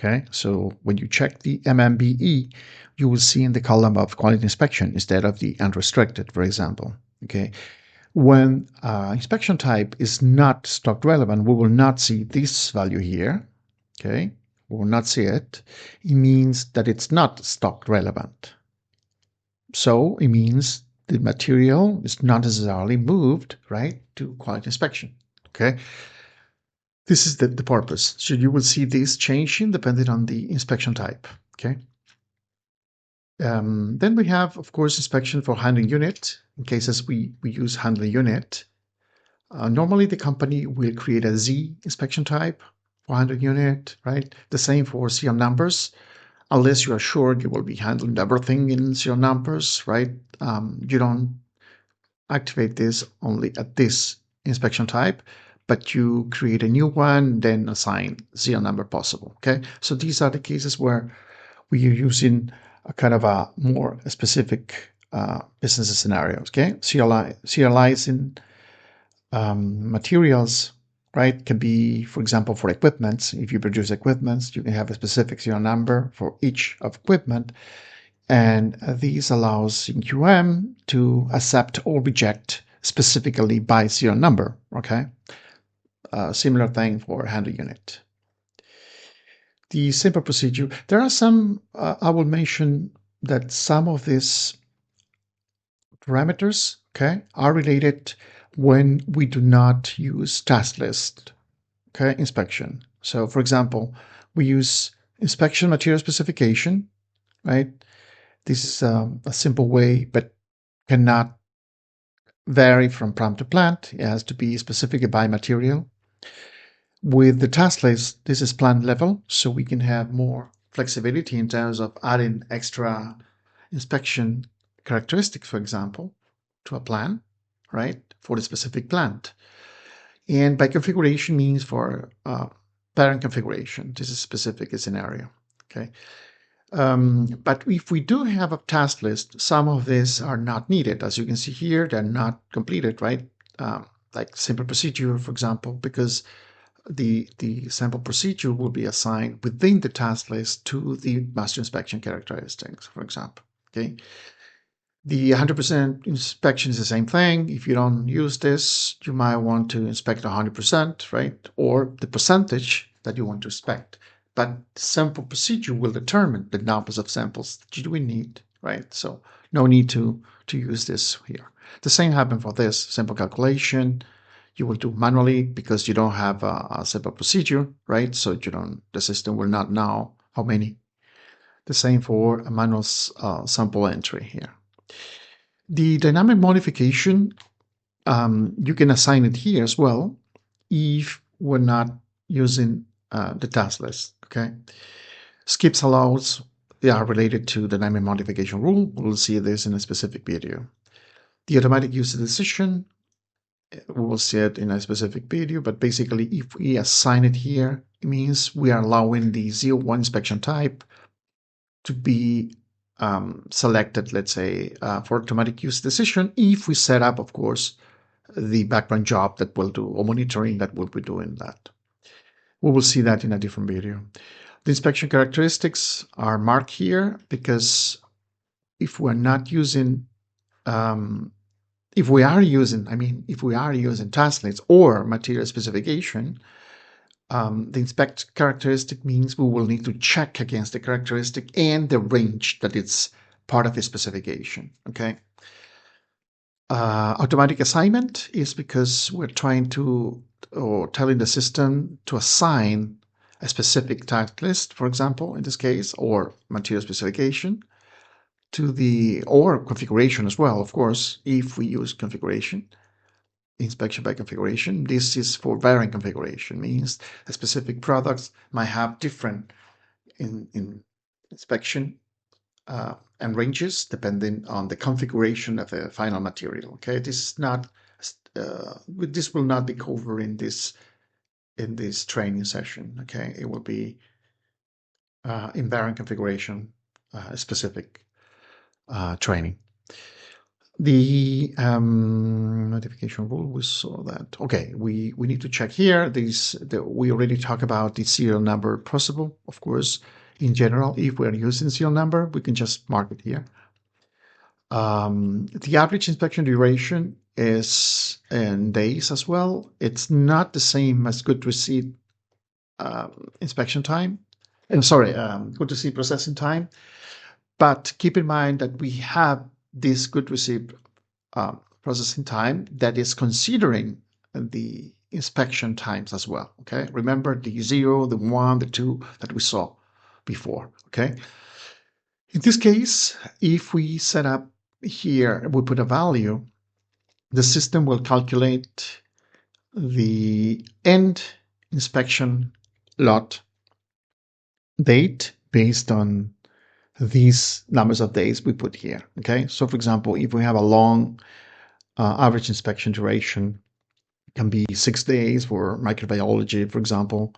Okay, so when you check the MMBE, you will see in the column of quality inspection instead of the unrestricted, for example. Okay, when inspection type is not stock relevant, we will not see this value here. Okay, we will not see it. It means that it's not stock relevant. So it means the material is not necessarily moved, right, to quality inspection. Okay, this is the purpose. So you will see this changing depending on the inspection type. Okay. Then we have, of course, inspection for handling unit. In cases we use handling unit, normally the company will create a Z inspection type for handling unit, right? The same for serial numbers, unless you are sure you will be handling everything in serial numbers, right? You don't activate this only at this inspection type, but you create a new one, then assign serial number possible, okay? So these are the cases where we are using a kind of a more specific business scenarios, okay? Serializing materials, right, can be, for example, for equipment. If you produce equipment, you can have a specific serial number for each of equipment, and this allows in QM to accept or reject specifically by serial number, okay? Similar thing for handle unit. The simple procedure, there are some, I will mention that some of these parameters, okay, are related when we do not use task list, okay, inspection. So for example, we use inspection material specification, right? This is a simple way, but cannot vary from plant to plant. It has to be specific by material. With the task list, this is plant level, so we can have more flexibility in terms of adding extra inspection characteristics, for example, to a plan, right, for the specific plant. And by configuration means for parent configuration. This is specific scenario, okay? But if we do have a task list, some of these are not needed. As you can see here, they're not completed, right? Like simple procedure, for example, because the sample procedure will be assigned within the task list to the master inspection characteristics, for example. Okay. The 100% inspection is the same thing. If you don't use this, you might want to inspect 100%, right? Or the percentage that you want to inspect. But the sample procedure will determine the numbers of samples that you will need, right? So no need to use this here. The same happens for this sample calculation. You will do manually because you don't have a simple procedure, right? So you don't, the system will not know how many. The same for a manual sample entry here. The dynamic modification, you can assign it here as well if we're not using the task list, okay? Skips allows, they are related to the dynamic modification rule. We'll see this in a specific video. The automatic user decision, we will see it in a specific video, but basically if we assign it here, it means we are allowing the 01 inspection type to be selected, let's say, for automatic use decision if we set up, of course, the background job that will do, or monitoring that will be doing that. We will see that in a different video. The inspection characteristics are marked here because if we're not using, if we are using task lists or material specification, the inspect characteristic means we will need to check against the characteristic and the range that it's part of the specification, okay? Automatic assignment is because we're trying to, or telling the system to assign a specific task list, for example, in this case, or material specification to the, or configuration as well, of course, if we use configuration. Inspection by configuration. This is for variant configuration, means a specific products might have different in inspection and ranges depending on the configuration of the final material. Okay, this is not this will not be covered in this training session. Okay, it will be in variant configuration specific training. The notification rule, we saw that. Okay, we need to check here. We already talked about the serial number possible. Of course, in general, if we're using serial number, we can just mark it here. The average inspection duration is in days as well. It's not the same as good receipt inspection time. Sorry, good receipt processing time. But keep in mind that we have this good receipt processing time that is considering the inspection times as well. Okay, remember the 0, the 1, the 2 that we saw before. Okay, in this case, if we set up here, we put a value, the system will calculate the end inspection lot date based on these numbers of days we put here. Okay, so for example, if we have a long average inspection duration, it can be 6 days for microbiology, for example,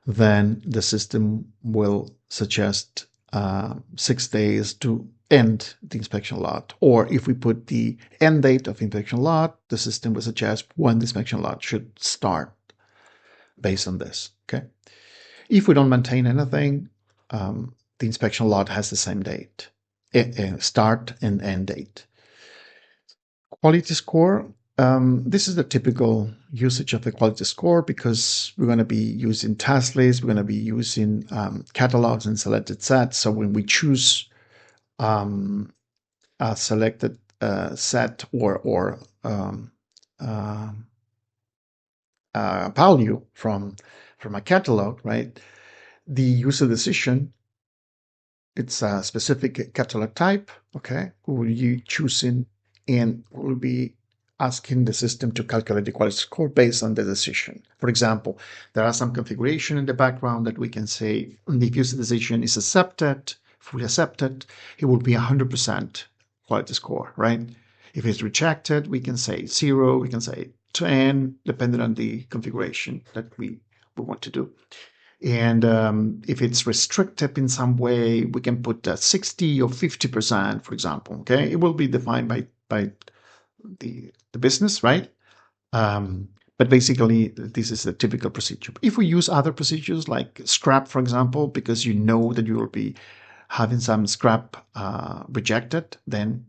then the system will suggest 6 days to end the inspection lot. Or if we put the end date of inspection lot, the system will suggest when the inspection lot should start based on this. Okay. If we don't maintain anything, the inspection lot has the same date, start and end date. Quality score. This is the typical usage of the quality score because we're going to be using task lists, we're going to be using catalogs and selected sets. So when we choose a selected set or value from a catalog, right? The user decision, it's a specific catalog type. Okay, we will be choosing and we'll be asking the system to calculate the quality score based on the decision. For example, there are some configuration in the background that we can say if user decision is accepted, fully accepted, it will be 100% quality score, right? If it's rejected, we can say 0, we can say 10, depending on the configuration that we want to do. And if it's restricted in some way, we can put 60 or 50%, for example. Okay, it will be defined by the business, right? But basically, this is a typical procedure. If we use other procedures like scrap, for example, because you know that you will be having some scrap rejected, then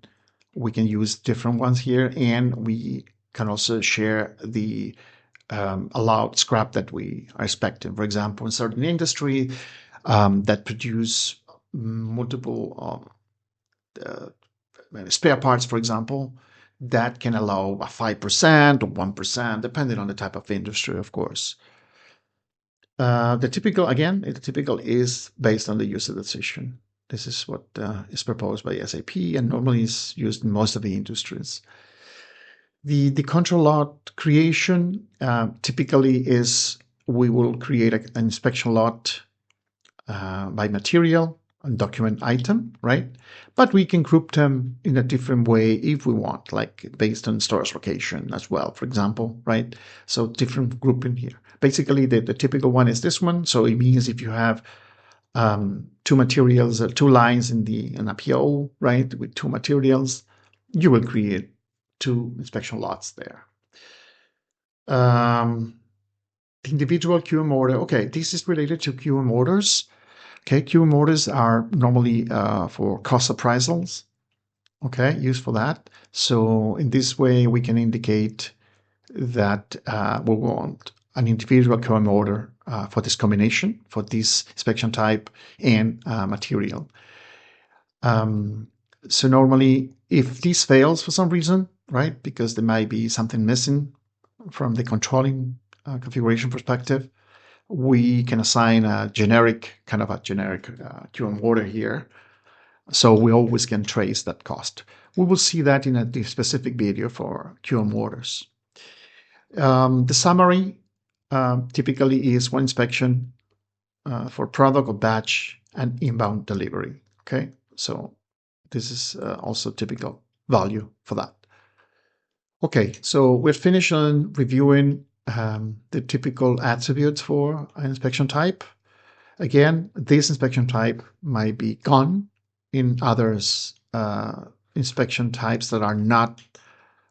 we can use different ones here, and we can also share the allowed scrap that we are expecting. For example, in certain industry that produce multiple spare parts, for example, that can allow a 5% or 1%, depending on the type of industry, of course. The typical is based on the user decision. This is what is proposed by SAP and normally is used in most of the industries. The control lot creation typically is we will create an inspection lot by material and document item, right? But we can group them in a different way if we want, like based on storage location as well, for example, right? So different grouping here. Basically, the typical one is this one. So it means if you have two materials, two lines in a PO, right, with two materials, you will create two inspection lots there. The individual QM order. Okay, this is related to QM orders. Okay, QM orders are normally for cost appraisals. Okay, used for that. So in this way, we can indicate that we want an individual QM order for this combination, for this inspection type and material. So normally, if this fails for some reason, right, because there might be something missing from the controlling configuration perspective, we can assign a generic QM order here. So we always can trace that cost. We will see that in a specific video for QM orders. The summary typically is one inspection for product or batch and inbound delivery. Okay, so this is also typical value for that. Okay, so we're finished on reviewing the typical attributes for an inspection type. Again, this inspection type might be gone in others inspection types that are not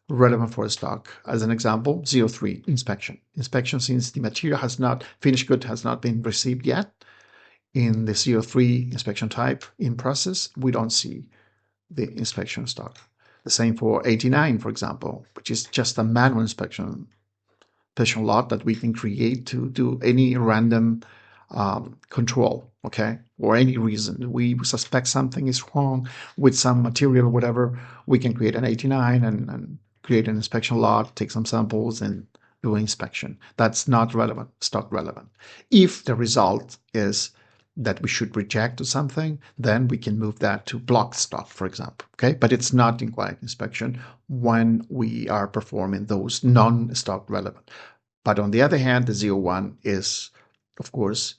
relevant for stock. As an example, ZO3 inspection. Inspection since the material has not, finished good has not been received yet. In the ZO3 inspection type in process, we don't see the inspection stock. The same for 89, for example, which is just a manual inspection lot that we can create to do any random control, okay, or any reason. We suspect something is wrong with some material or whatever, we can create an 89 and create an inspection lot, take some samples and do inspection. That's not relevant, stock relevant. If the result is that we should reject something, then we can move that to block stock, for example. Okay, but it's not in quality inspection when we are performing those non-stock relevant. But on the other hand, the ZO1 is, of course,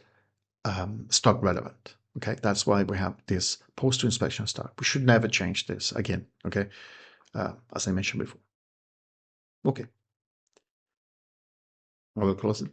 stock relevant. Okay, that's why we have this post-inspection stock. We should never change this again. Okay, as I mentioned before. Okay, I will close it.